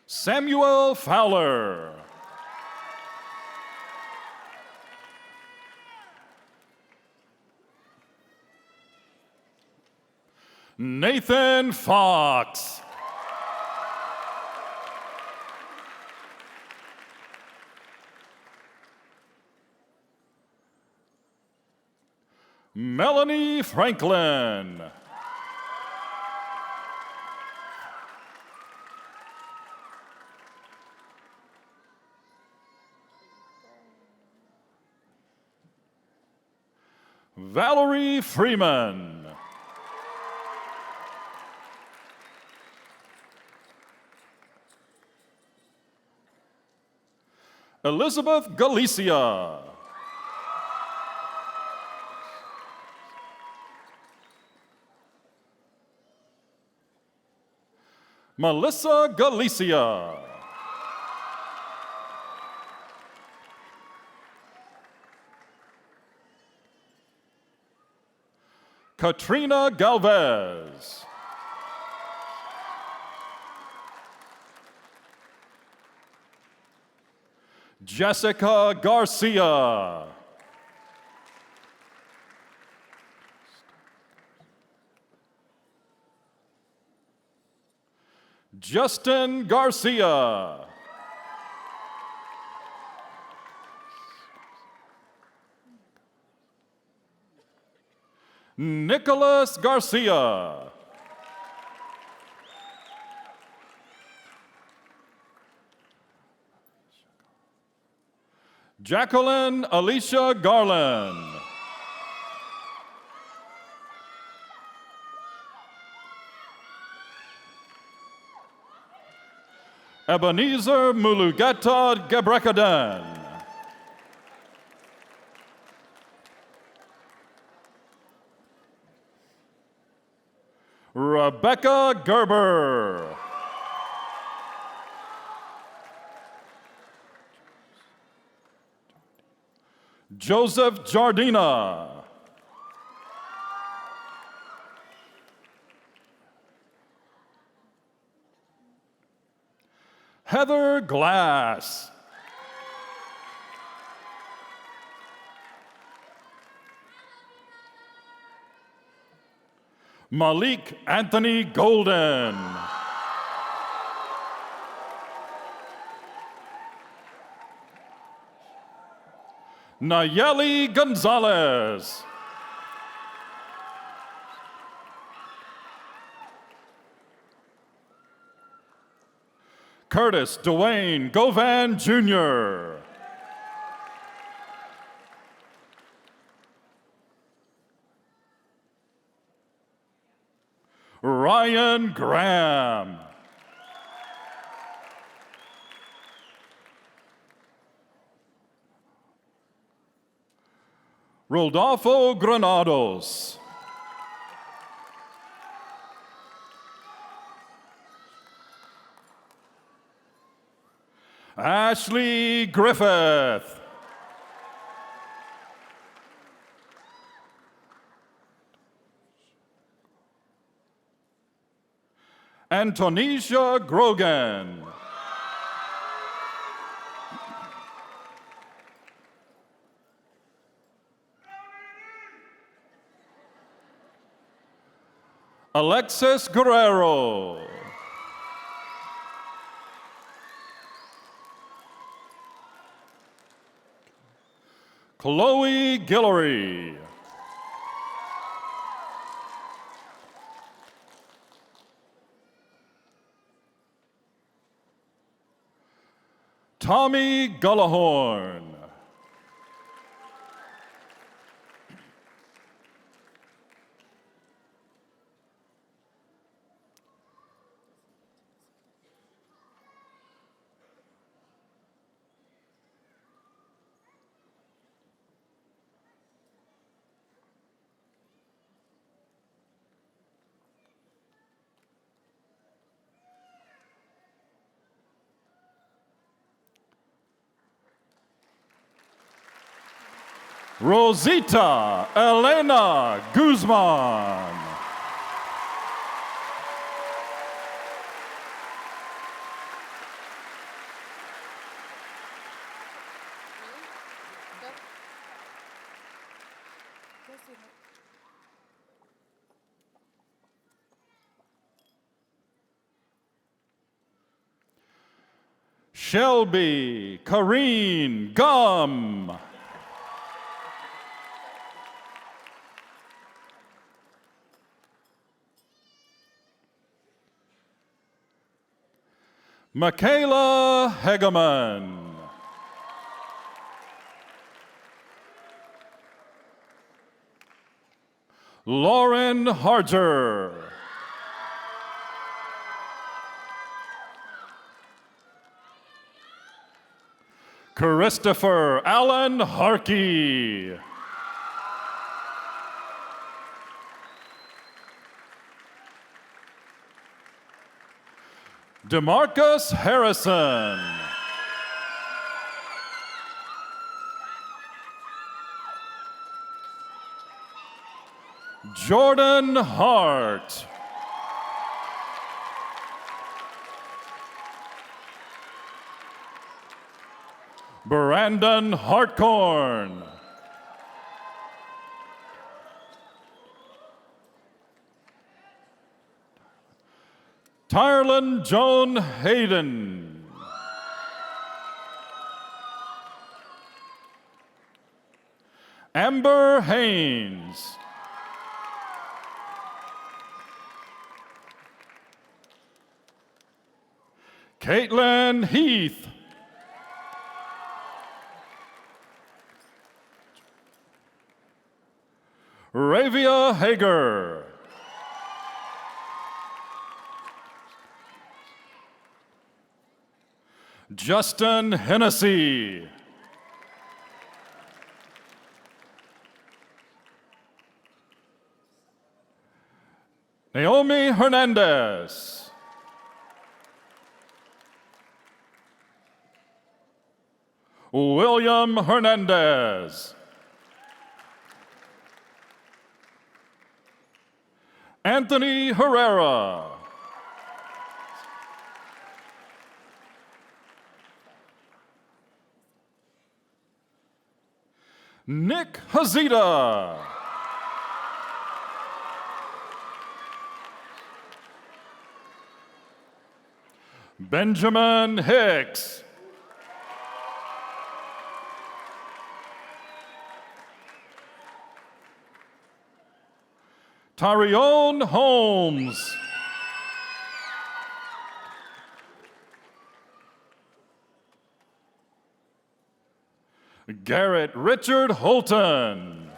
Samuel Fowler. Nathan Fox. Melanie Franklin. Valerie Freeman. Elizabeth Galicia. Melissa Galicia. Katrina Galvez. Jessica Garcia. Justin Garcia. Nicholas Garcia. Jacqueline Alicia Garland. Ebenezer Mulugeta Gebrekadan. Rebecca Gerber. Joseph Jardina. Heather Glass. Malik Anthony Golden. Nayeli Gonzalez. Curtis Dwayne Govan Jr. Ryan Graham. Rodolfo Granados. Ashley Griffith. Antonisha Grogan. Alexis Guerrero. Chloe Guillory. Tommy Gullahorn. Rosita Elena Guzman. Shelby Kareen Gum. Michaela Hegeman. Lauren Harger. Christopher Allen Harkey. DeMarcus Harrison. Jordan Hart. Brandon Hartcorn. Tyrlin Joan Hayden. Amber Haynes. Caitlin Heath. Ravia Hager. Justin Hennessy. Naomi Hernandez. William Hernandez. Anthony Herrera. Nick Hazita. Benjamin Hicks. Tarione Holmes. Garrett Richard Holton.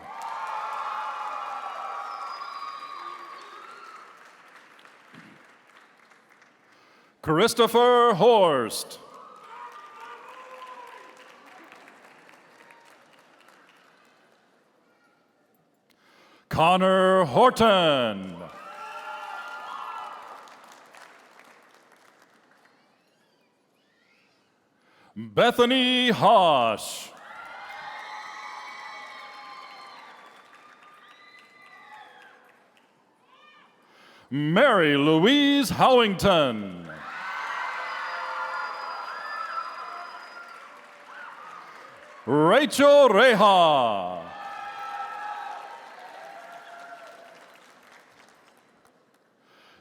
Christopher Horst. Connor Horton. Bethany Hosh. Mary Louise Howington. Rachel Reha.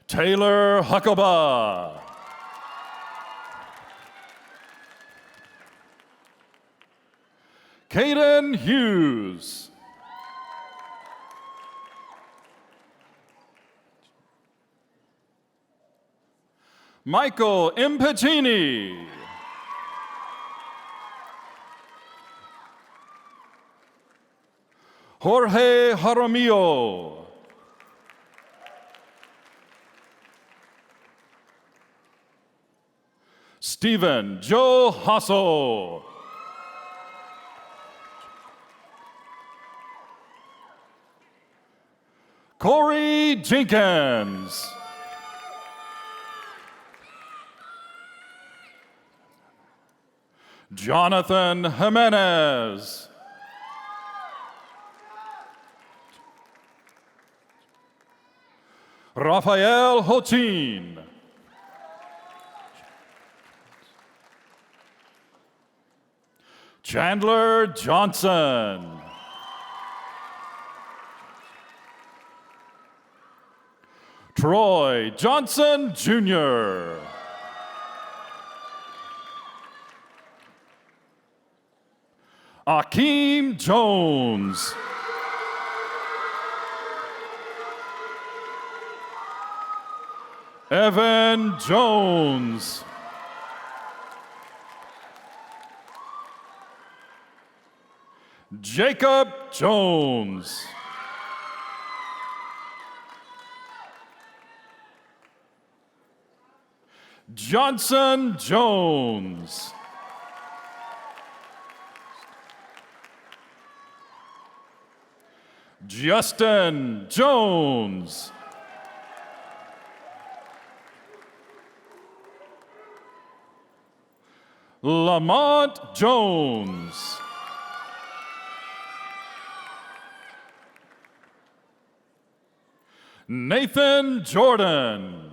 Taylor Huckabee. Caden Hughes. Michael Impicini. Jorge Jaramillo. Stephen Joe Hassel. Corey Jenkins. Jonathan Jimenez. Rafael Hotin. Chandler Johnson. Troy Johnson Jr. Akeem Jones. Evan Jones. Jacob Jones. Johnson Jones. Justin Jones. Lamont Jones. Nathan Jordan.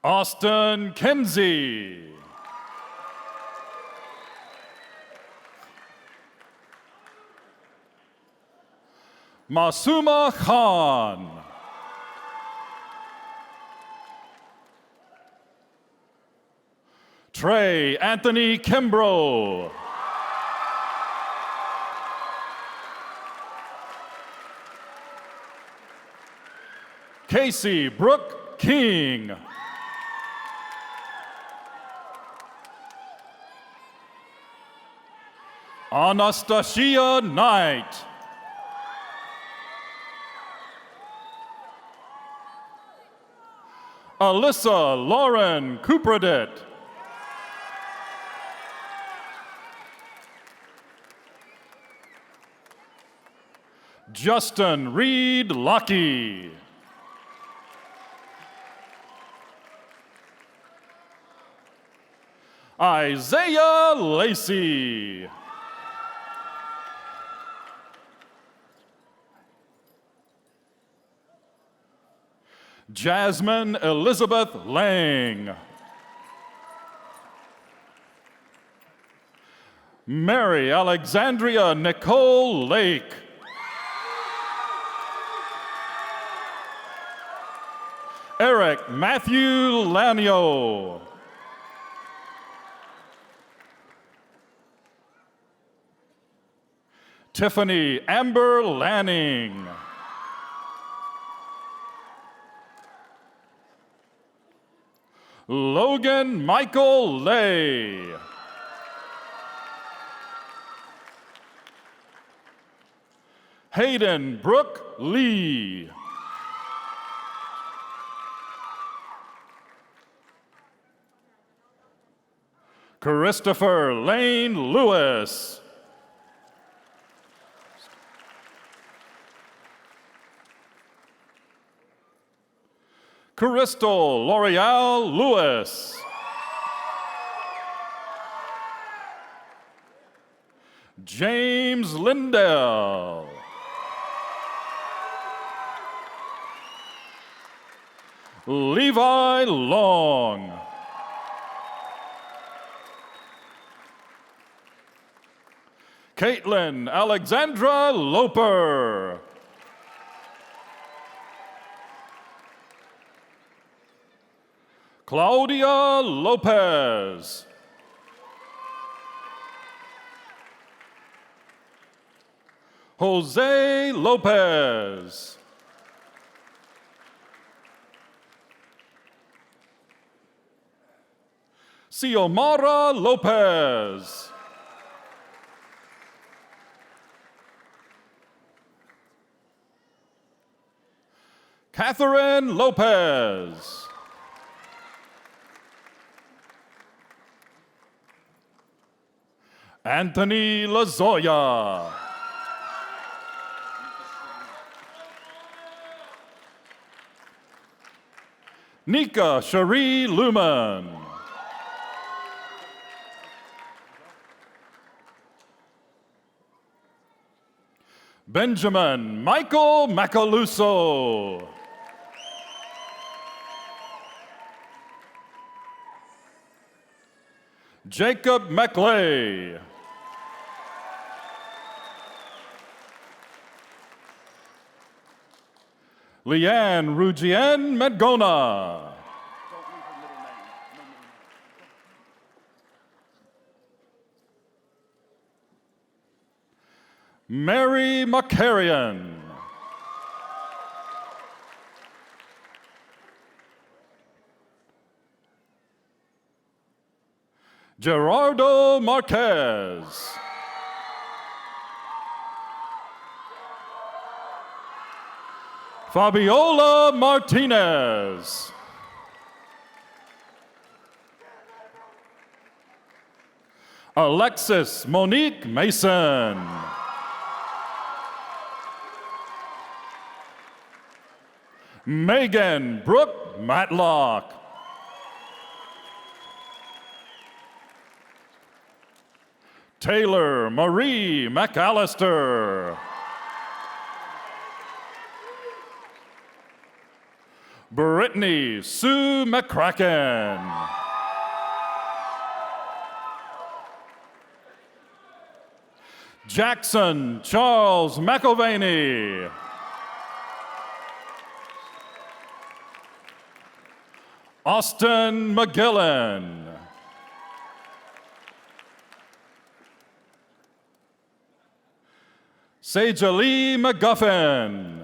Austin Kinsey. Masuma Khan. Trey Anthony Kimbrough. Casey Brooke King. Anastasia Knight. Alyssa Lauren Cooperdet. Justin Reed Lucky. Isaiah Lacey. Jasmine Elizabeth Lang. Mary Alexandria Nicole Lake. Eric Matthew Lanio. Tiffany Amber Lanning. Logan Michael Lay. Hayden Brooke Lee. Christopher Lane Lewis. Crystal L'Oreal Lewis. James Lindell. Levi Long. Caitlin Alexandra Loper. Claudia Lopez. Jose Lopez. Xiomara Lopez. Catherine Lopez. Anthony Lazoya. Nika Cherie Luman. Benjamin Michael Macaluso. Jacob McLay. Leanne Rujian Medgona. Mary Macarian. Gerardo Marquez. Fabiola Martinez. Alexis Monique Mason. Megan Brooke Matlock. Taylor Marie McAllister. Brittany Sue McCracken. Jackson Charles McIlvaney. Austin McGillen. Sajalee McGuffin.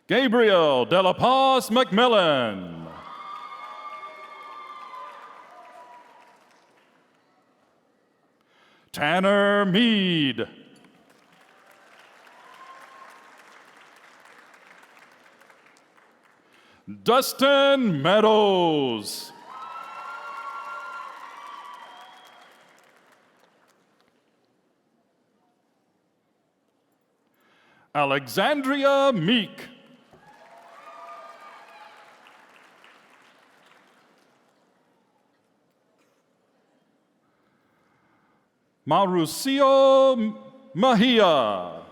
Gabriel De La Paz McMillan. Tanner Mead. Dustin Meadows. Alexandria Meek. Mauricio Mahia.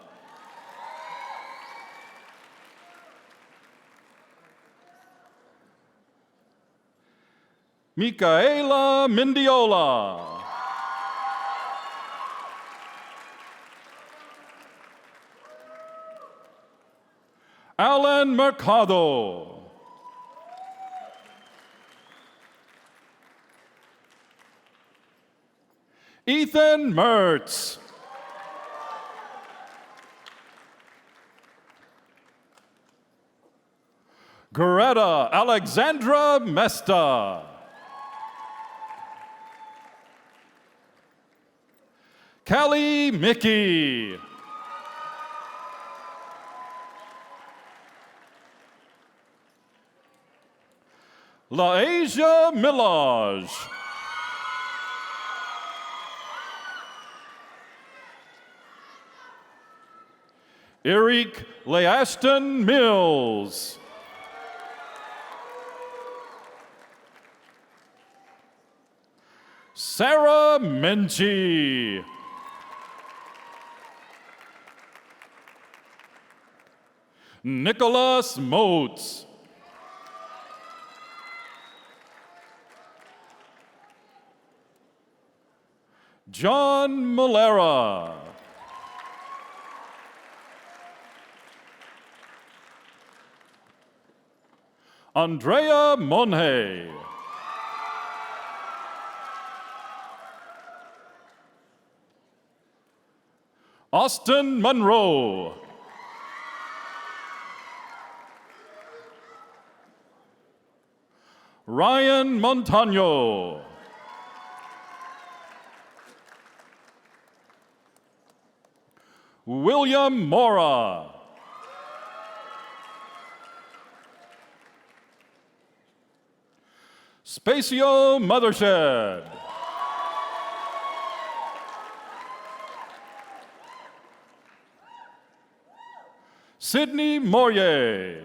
Micaela Mendiola. Alan Mercado. Ethan Mertz. Greta Alexandra Mesta. Callie Mickey. Laesia Millage. Eric Leaston Mills. Sarah Menchie. Nicholas Motes. John Malera. Andrea Monhe. Austin Monroe. Ryan Montano. William Mora. Spacio Mothershed. Sydney Moyer.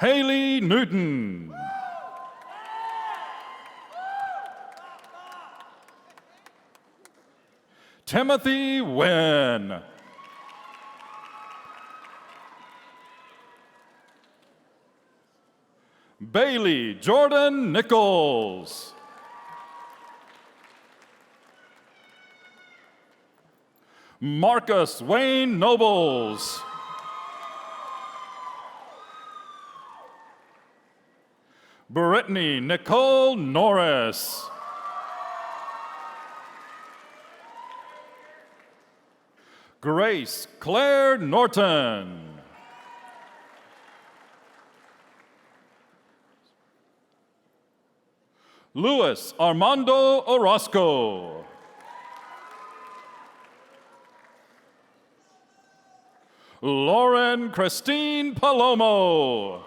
Haley Newton. Timothy Wynn. Bailey Jordan Nichols. Marcus Wayne Nobles. Brittany Nicole Norris. Grace Claire Norton. Luis Armando Orozco. Lauren Christine Palomo.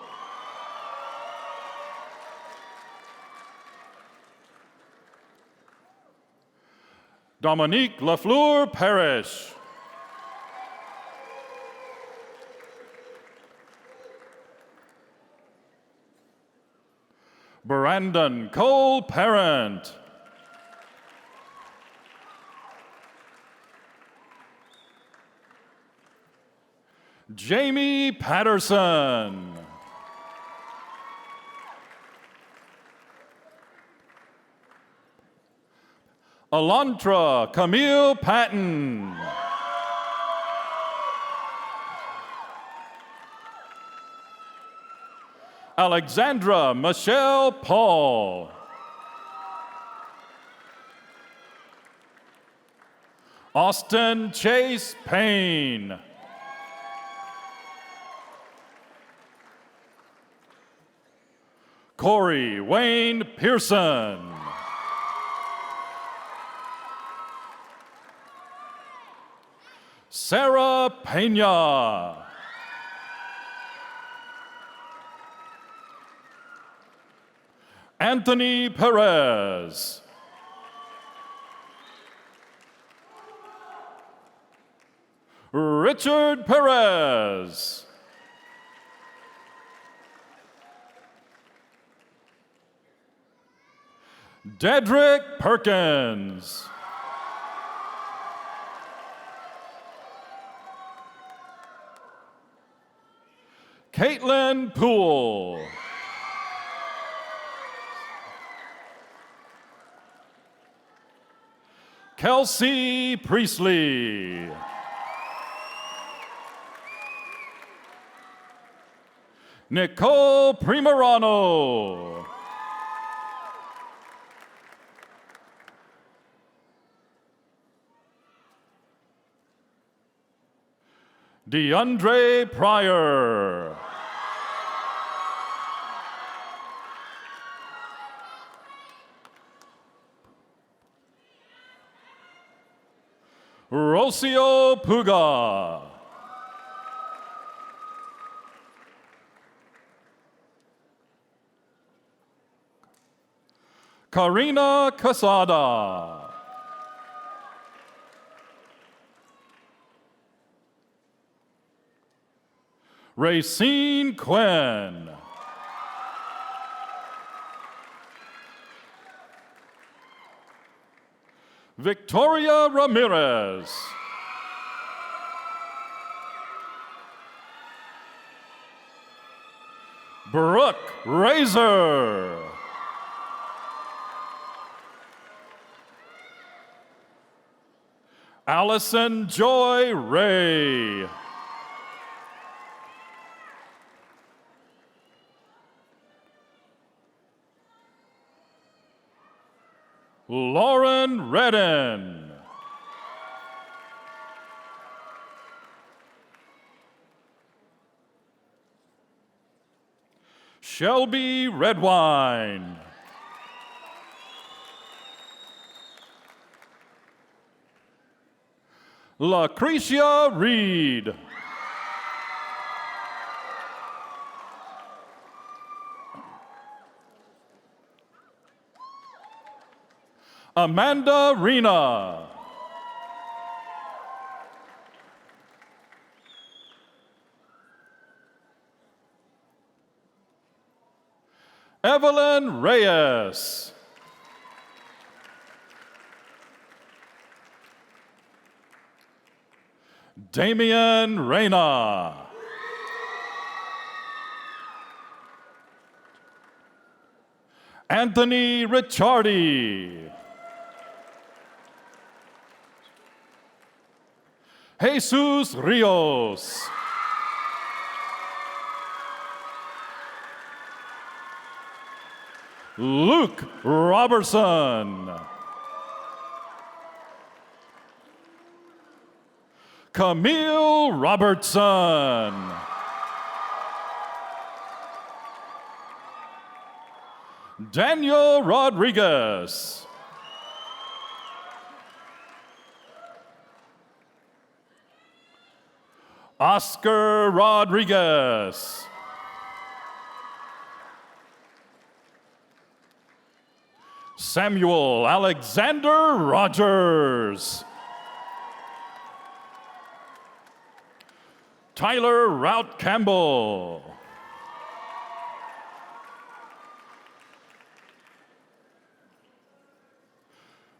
Dominique Lafleur Parrish. Brandon Cole Parent. Jamie Patterson. Elantra Camille Patton. Alexandra Michelle Paul. Austin Chase Payne. Corey Wayne Pearson. Sarah Pena. Anthony Perez. Richard Perez. Dedrick Perkins. Caitlin Poole. Kelsey Priestley. Nicole Primerano. DeAndre Pryor. Rocio Puga. Karina Casada. Racine Quinn. Victoria Ramirez. Brooke Razor. Allison Joy Ray. Lauren Redden. Shelby Redwine. Lucretia Reed. Amanda Rena. Evelyn Reyes. Damian Reyna. Anthony Ricciardi. Jesus Rios. Luke Robertson. Camille Robertson. Daniel Rodriguez. Oscar Rodriguez. Samuel Alexander Rogers. Tyler Rout Campbell.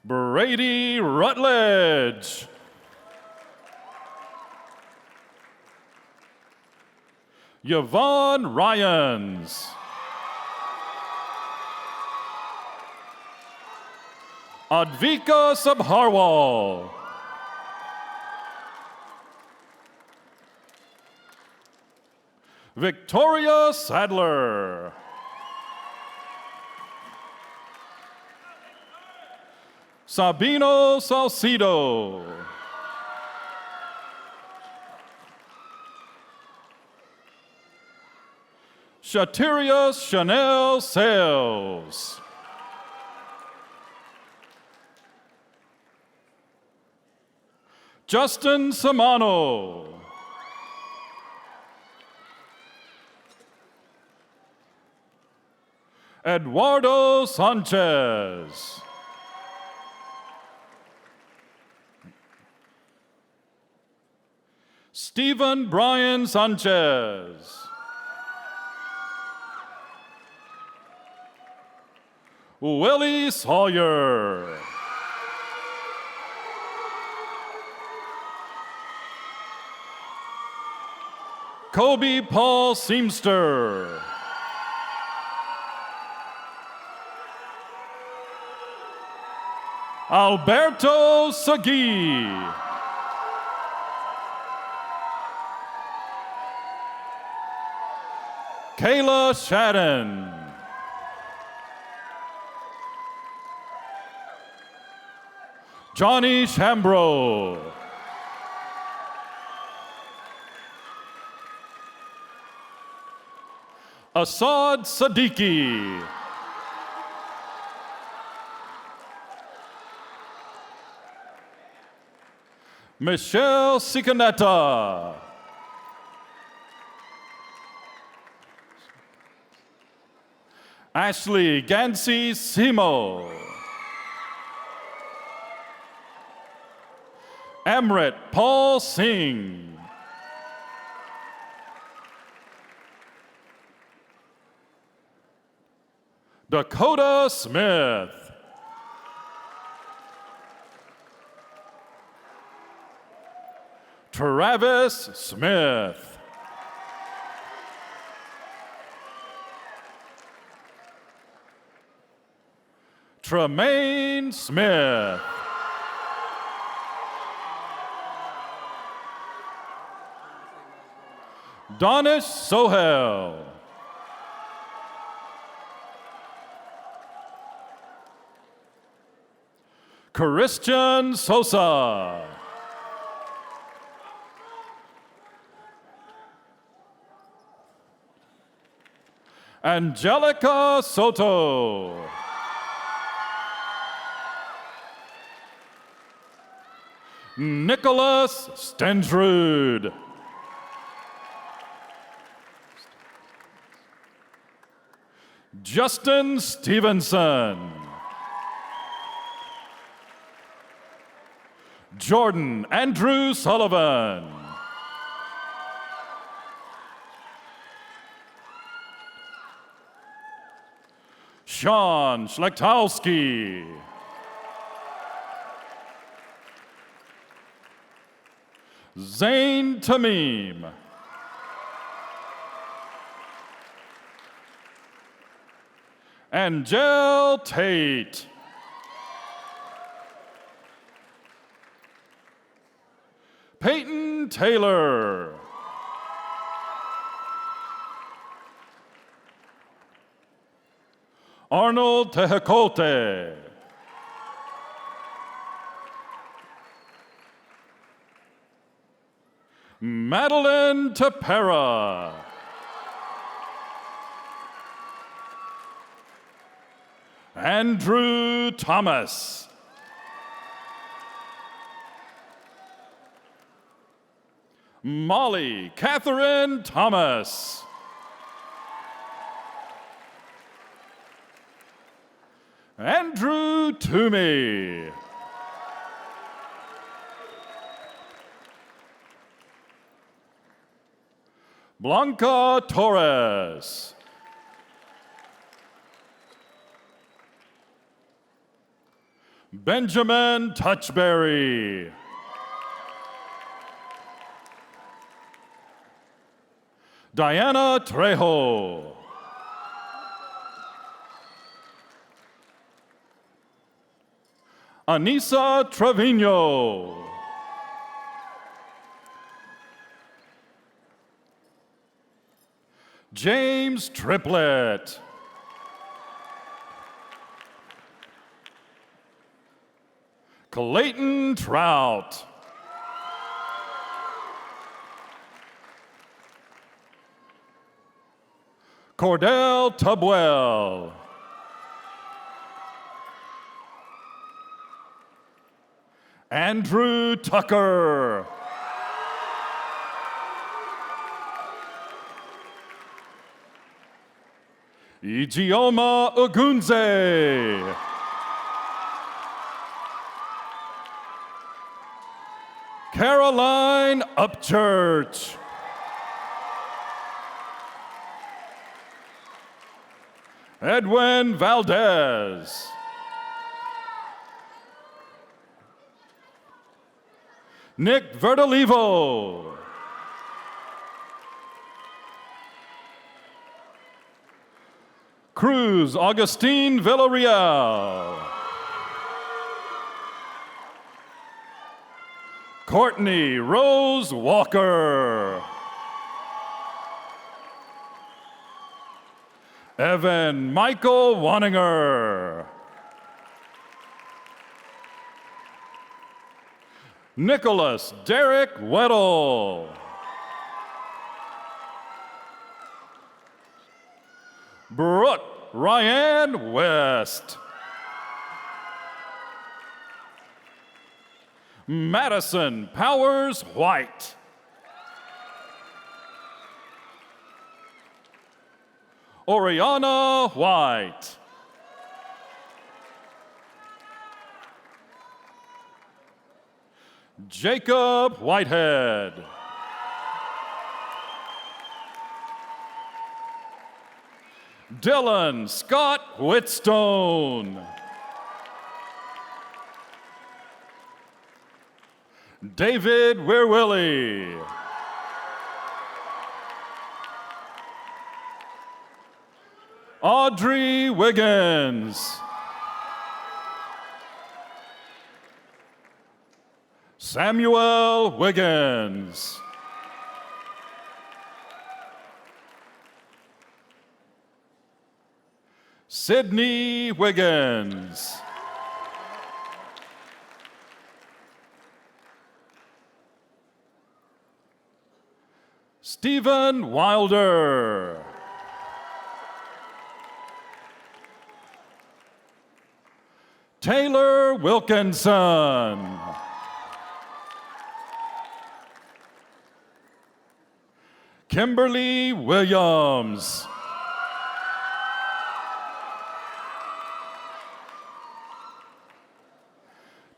Brady Rutledge. Yvonne Ryans. Advika Sabharwal. Victoria Sadler. Sabino Salcido. Shatirius Chanel Sales. Justin Samano. Eduardo Sanchez. Stephen Brian Sanchez. Willie Sawyer. Kobe Paul Seamster. Alberto Segui. Kayla Shadden. Johnny Shambro. Assad Siddiqui. Michelle Sicanetta. Ashley Gansey Simo. Amrit Paul Singh. Dakota Smith. Travis Smith. Tremaine Smith. Donish Sohel. Christian Sosa. Angelica Soto. Nicholas Stendrud. Justin Stevenson. Jordan Andrew Sullivan. Sean Schlechtowski. Zain Tamim. Angel Tate. Peyton Taylor. Arnold Tehekote. Madeline Tapera. Andrew Thomas. Molly Catherine Thomas. Andrew Toomey. Blanca Torres. Benjamin Touchberry. Diana Trejo. Anissa Trevino. James Triplett. Clayton Trout. Cordell Tubwell. Andrew Tucker. Ijeoma Ogunze. Caroline Upchurch. Edwin Valdez. Nick Verdolivo. Cruz Augustine Villarreal. Courtney Rose Walker. Evan Michael Waninger. Nicholas Derek Weddle. Brooke Ryan West. Madison Powers White. Oriana White. Jacob Whitehead. Dylan Scott Whitstone. David Weirwilly. Audrey Wiggins. Samuel Wiggins. Sydney Wiggins. Stephen Wilder. Taylor Wilkinson. Kimberly Williams.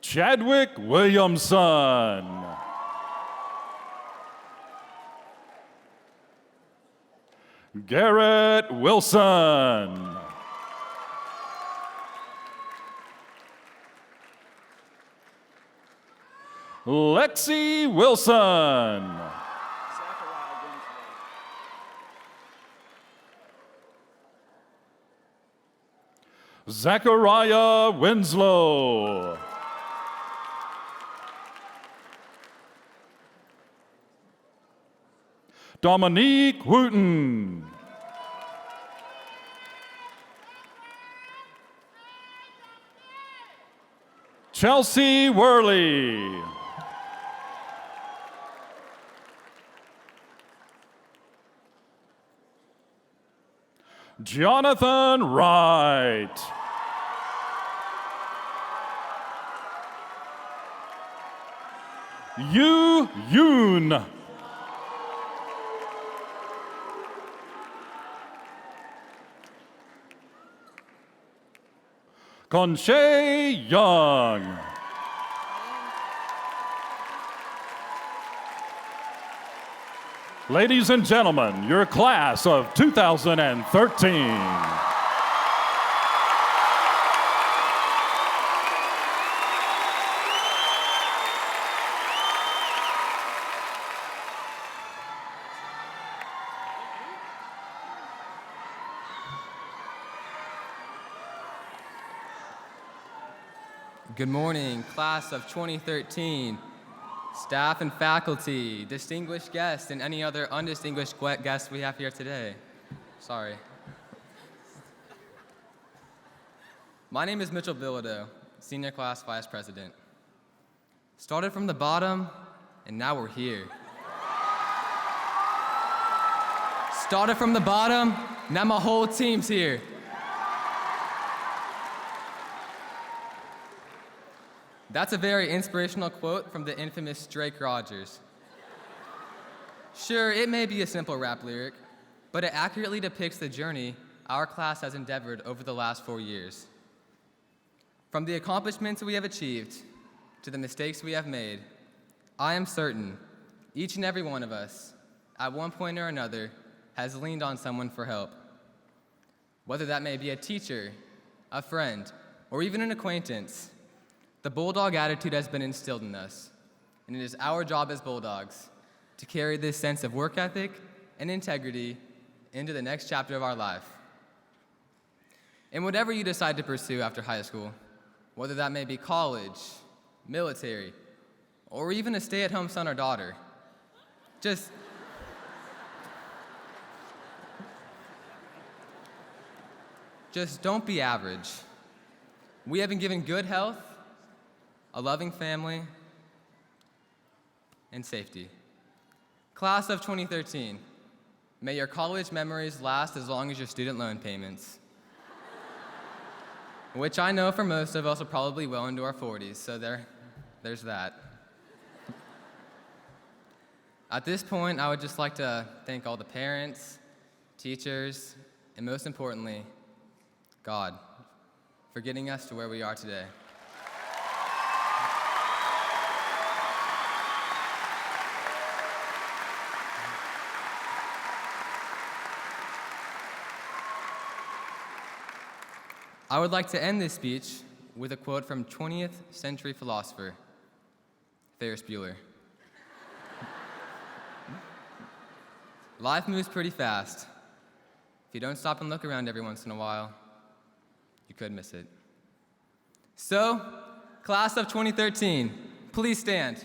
Chadwick Williamson. Garrett Wilson. Lexi Wilson. Zachariah Winslow. Dominique Wooten. Chelsea Worley. Jonathan Wright. Yu Yoon. Conche Young. Ladies and gentlemen, your class of 2013. Good morning, class of 2013, staff and faculty, distinguished guests, and any other undistinguished guests we have here today. Sorry. My name is Mitchell Bilodeau, senior class vice president. Started from the bottom, and now we're here. Started from the bottom, now my whole team's here. That's a very inspirational quote from the infamous Drake Rogers. Sure, it may be a simple rap lyric, but it accurately depicts the journey our class has endeavored over the last 4 years. From the accomplishments we have achieved to the mistakes we have made, I am certain each and every one of us, at one point or another, has leaned on someone for help. Whether that may be a teacher, a friend, or even an acquaintance, the Bulldog attitude has been instilled in us, and it is our job as Bulldogs to carry this sense of work ethic and integrity into the next chapter of our life. And whatever you decide to pursue after high school, whether that may be college, military, or even a stay-at-home son or daughter, just don't be average. We have been given good health, a loving family, and safety. Class of 2013, may your college memories last as long as your student loan payments, which I know for most of us are probably well into our 40s, so there's that. At this point, I would just like to thank all the parents, teachers, and most importantly, God, for getting us to where we are today. I would like to end this speech with a quote from 20th century philosopher Ferris Bueller. Life moves pretty fast. If you don't stop and look around every once in a while, you could miss it. So, class of 2013, please stand.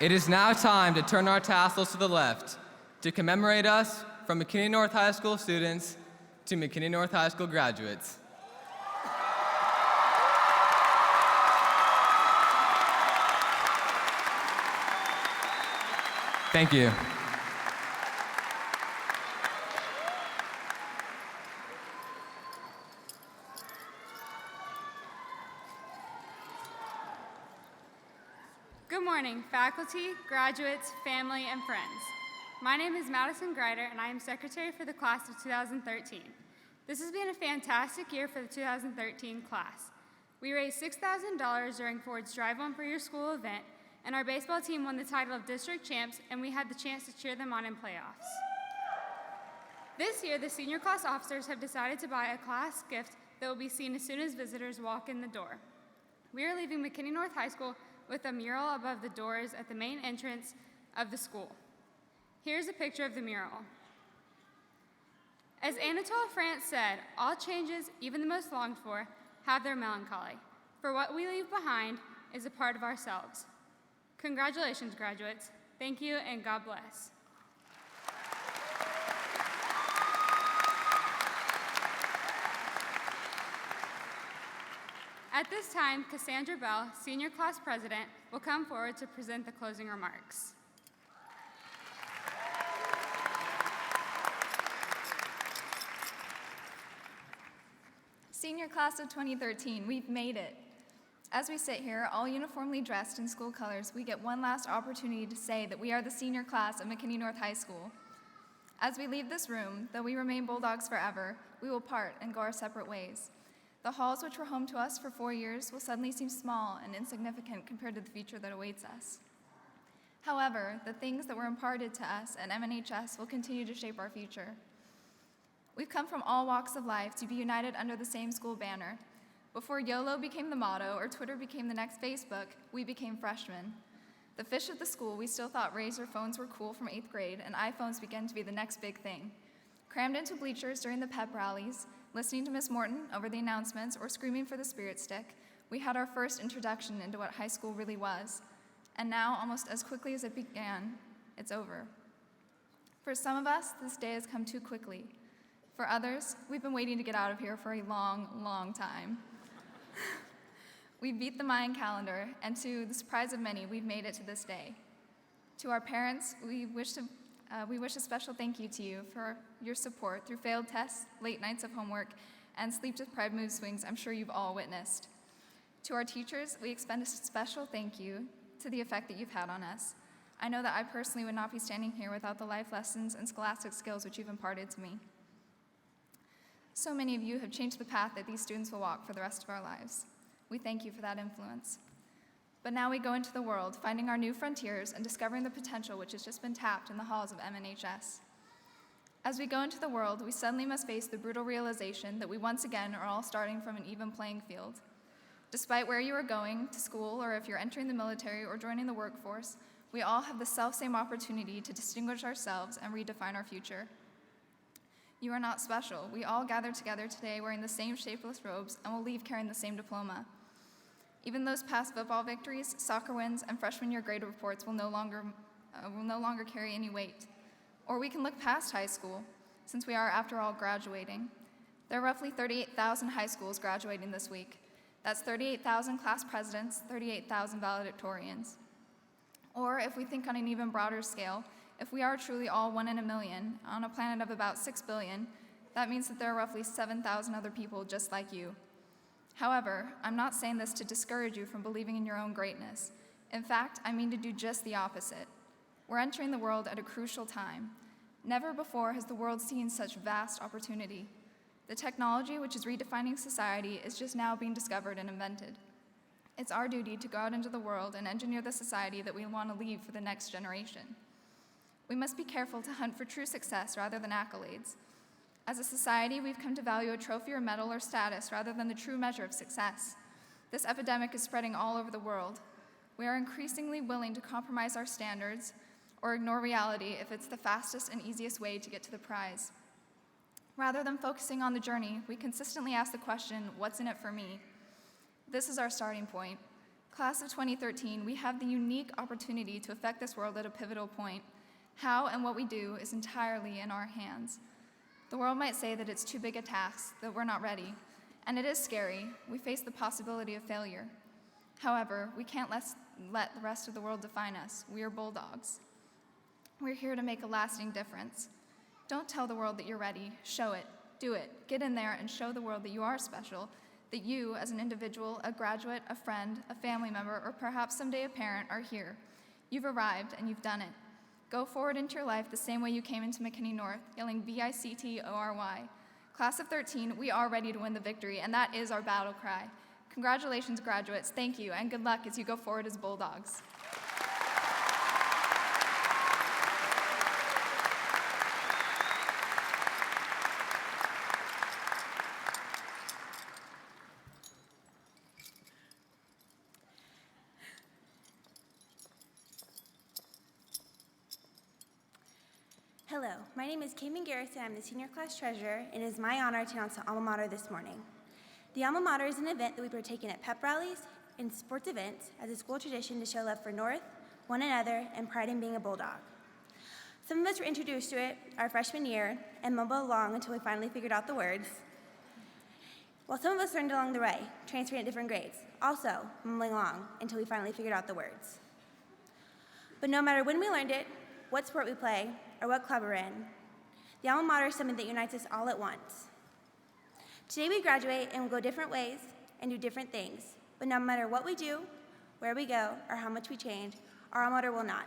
It is now time to turn our tassels to the left to commemorate us from McKinney North High School students to McKinney North High School graduates. Thank you. Good morning, faculty, graduates, family, and friends. My name is Madison Greider, and I am secretary for the class of 2013. This has been a fantastic year for the 2013 class. We raised $6,000 during Ford's Drive On for Your School event, and our baseball team won the title of district champs, and we had the chance to cheer them on in playoffs. This year, the senior class officers have decided to buy a class gift that will be seen as soon as visitors walk in the door. We are leaving McKinney North High School with a mural above the doors at the main entrance of the school. Here's a picture of the mural. As Anatole France said, all changes, even the most longed for, have their melancholy. For what we leave behind is a part of ourselves. Congratulations, graduates. Thank you, and God bless. At this time, Cassandra Bell, Senior Class President, will come forward to present the closing remarks. Senior Class of 2013, we've made it. As we sit here, all uniformly dressed in school colors, we get one last opportunity to say that we are the senior class of McKinney North High School. As we leave this room, though we remain Bulldogs forever, we will part and go our separate ways. The halls which were home to us for 4 years will suddenly seem small and insignificant compared to the future that awaits us. However, the things that were imparted to us at MNHS will continue to shape our future. We've come from all walks of life to be united under the same school banner. Before YOLO became the motto or Twitter became the next Facebook, we became freshmen. The fish at the school, we still thought Razor phones were cool from 8th grade, and iPhones began to be the next big thing. Crammed into bleachers during the pep rallies, listening to Miss Morton over the announcements, or screaming for the spirit stick, we had our first introduction into what high school really was. And now, almost as quickly as it began, it's over. For some of us, this day has come too quickly. For others, we've been waiting to get out of here for a long, long time. We beat the Mayan calendar, and to the surprise of many, we've made it to this day. To our parents, we wish a special thank you to you for your support through failed tests, late nights of homework, and sleep-deprived mood swings I'm sure you've all witnessed. To our teachers, we extend a special thank you to the effect that you've had on us. I know that I personally would not be standing here without the life lessons and scholastic skills which you've imparted to me. So many of you have changed the path that these students will walk for the rest of our lives. We thank you for that influence. But now we go into the world, finding our new frontiers and discovering the potential which has just been tapped in the halls of MNHS. As we go into the world, we suddenly must face the brutal realization that we once again are all starting from an even playing field. Despite where you are going to school, or if you're entering the military or joining the workforce, we all have the self-same opportunity to distinguish ourselves and redefine our future. You are not special. We all gather together today wearing the same shapeless robes and will leave carrying the same diploma. Even those past football victories, soccer wins, and freshman year grade reports will no longer carry any weight. Or we can look past high school, since we are, after all, graduating. There are roughly 38,000 high schools graduating this week. That's 38,000 class presidents, 38,000 valedictorians. Or if we think on an even broader scale, if we are truly all 1 in a million on a planet of about 6 billion, that means that there are roughly 7,000 other people just like you. However, I'm not saying this to discourage you from believing in your own greatness. In fact, I mean to do just the opposite. We're entering the world at a crucial time. Never before has the world seen such vast opportunity. The technology which is redefining society is just now being discovered and invented. It's our duty to go out into the world and engineer the society that we want to leave for the next generation. We must be careful to hunt for true success rather than accolades. As a society, we've come to value a trophy or medal or status rather than the true measure of success. This epidemic is spreading all over the world. We are increasingly willing to compromise our standards or ignore reality if it's the fastest and easiest way to get to the prize. Rather than focusing on the journey, we consistently ask the question, what's in it for me? This is our starting point. Class of 2013, we have the unique opportunity to affect this world at a pivotal point. How and what we do is entirely in our hands. The world might say that it's too big a task, that we're not ready, and it is scary. We face the possibility of failure. However, we can't let the rest of the world define us. We are bulldogs. We're here to make a lasting difference. Don't tell the world that you're ready. Show it. Do it. Get in there and show the world that you are special, that you, as an individual, a graduate, a friend, a family member, or perhaps someday a parent, are here. You've arrived and you've done it. Go forward into your life the same way you came into McKinney North, yelling VICTORY. Class of 13, we are ready to win the victory, and that is our battle cry. Congratulations, graduates. Thank you, and good luck as you go forward as Bulldogs. Hello, my name is Caitlin Garrison. I'm the senior class treasurer, and it is my honor to announce the Alma Mater this morning. The Alma Mater is an event that we partake in at pep rallies and sports events as a school tradition to show love for North, one another, and pride in being a Bulldog. Some of us were introduced to it our freshman year and mumbled along until we finally figured out the words, while some of us learned along the way, transferring at different grades, also mumbling along until we finally figured out the words. But no matter when we learned it, what sport we play, or what club we're in, the Alma Mater is something that unites us all at once. Today we graduate and we'll go different ways and do different things, but no matter what we do, where we go, or how much we change, our Alma Mater will not.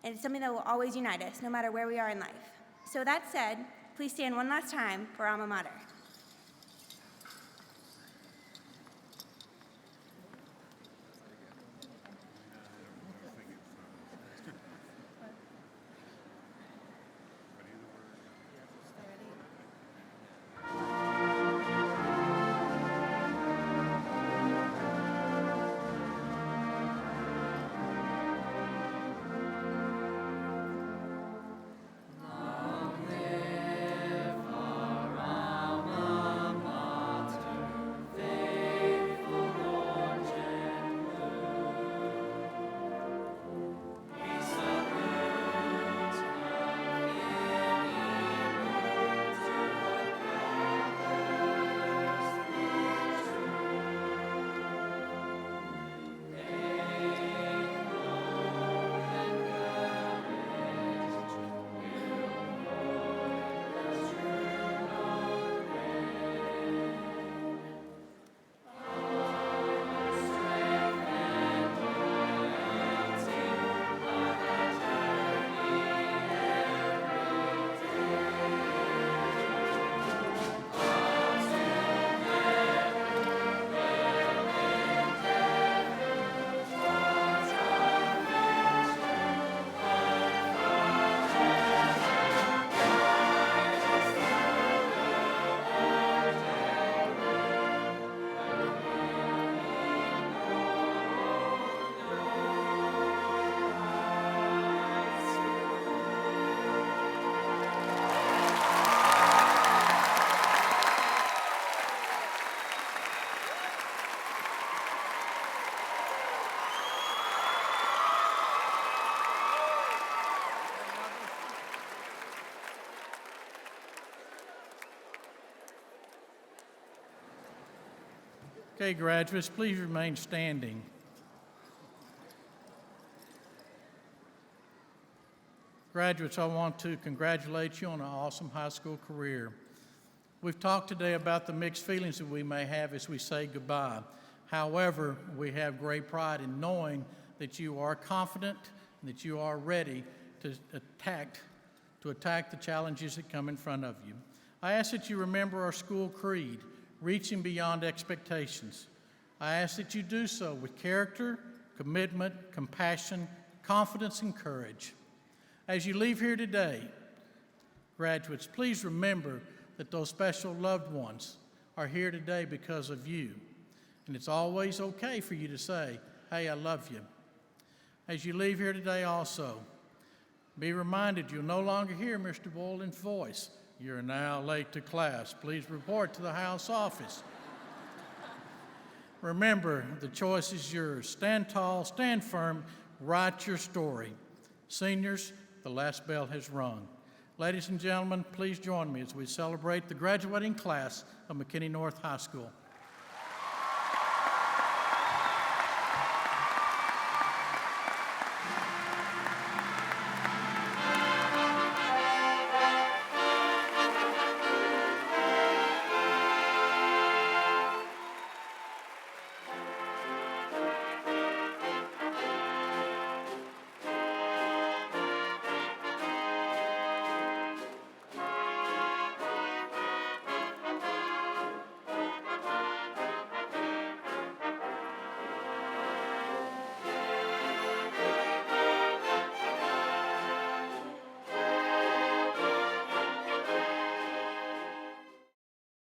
And it's something that will always unite us, no matter where we are in life. So with that said, please stand one last time for Alma Mater. Okay, graduates, please remain standing. Graduates, I want to congratulate you on an awesome high school career. We've talked today about the mixed feelings that we may have as we say goodbye. However, we have great pride in knowing that you are confident and that you are ready to attack the challenges that come in front of you. I ask that you remember our school creed, reaching beyond expectations. I ask that you do so with character, commitment, compassion, confidence, and courage. As you leave here today, graduates, please remember that those special loved ones are here today because of you. And it's always okay for you to say, hey, I love you. As you leave here today also, be reminded you'll no longer hear Mr. Boylan's voice. You're now late to class. Please report to the House office. Remember, the choice is yours. Stand tall, stand firm, write your story. Seniors, the last bell has rung. Ladies and gentlemen, please join me as we celebrate the graduating class of McKinney North High School.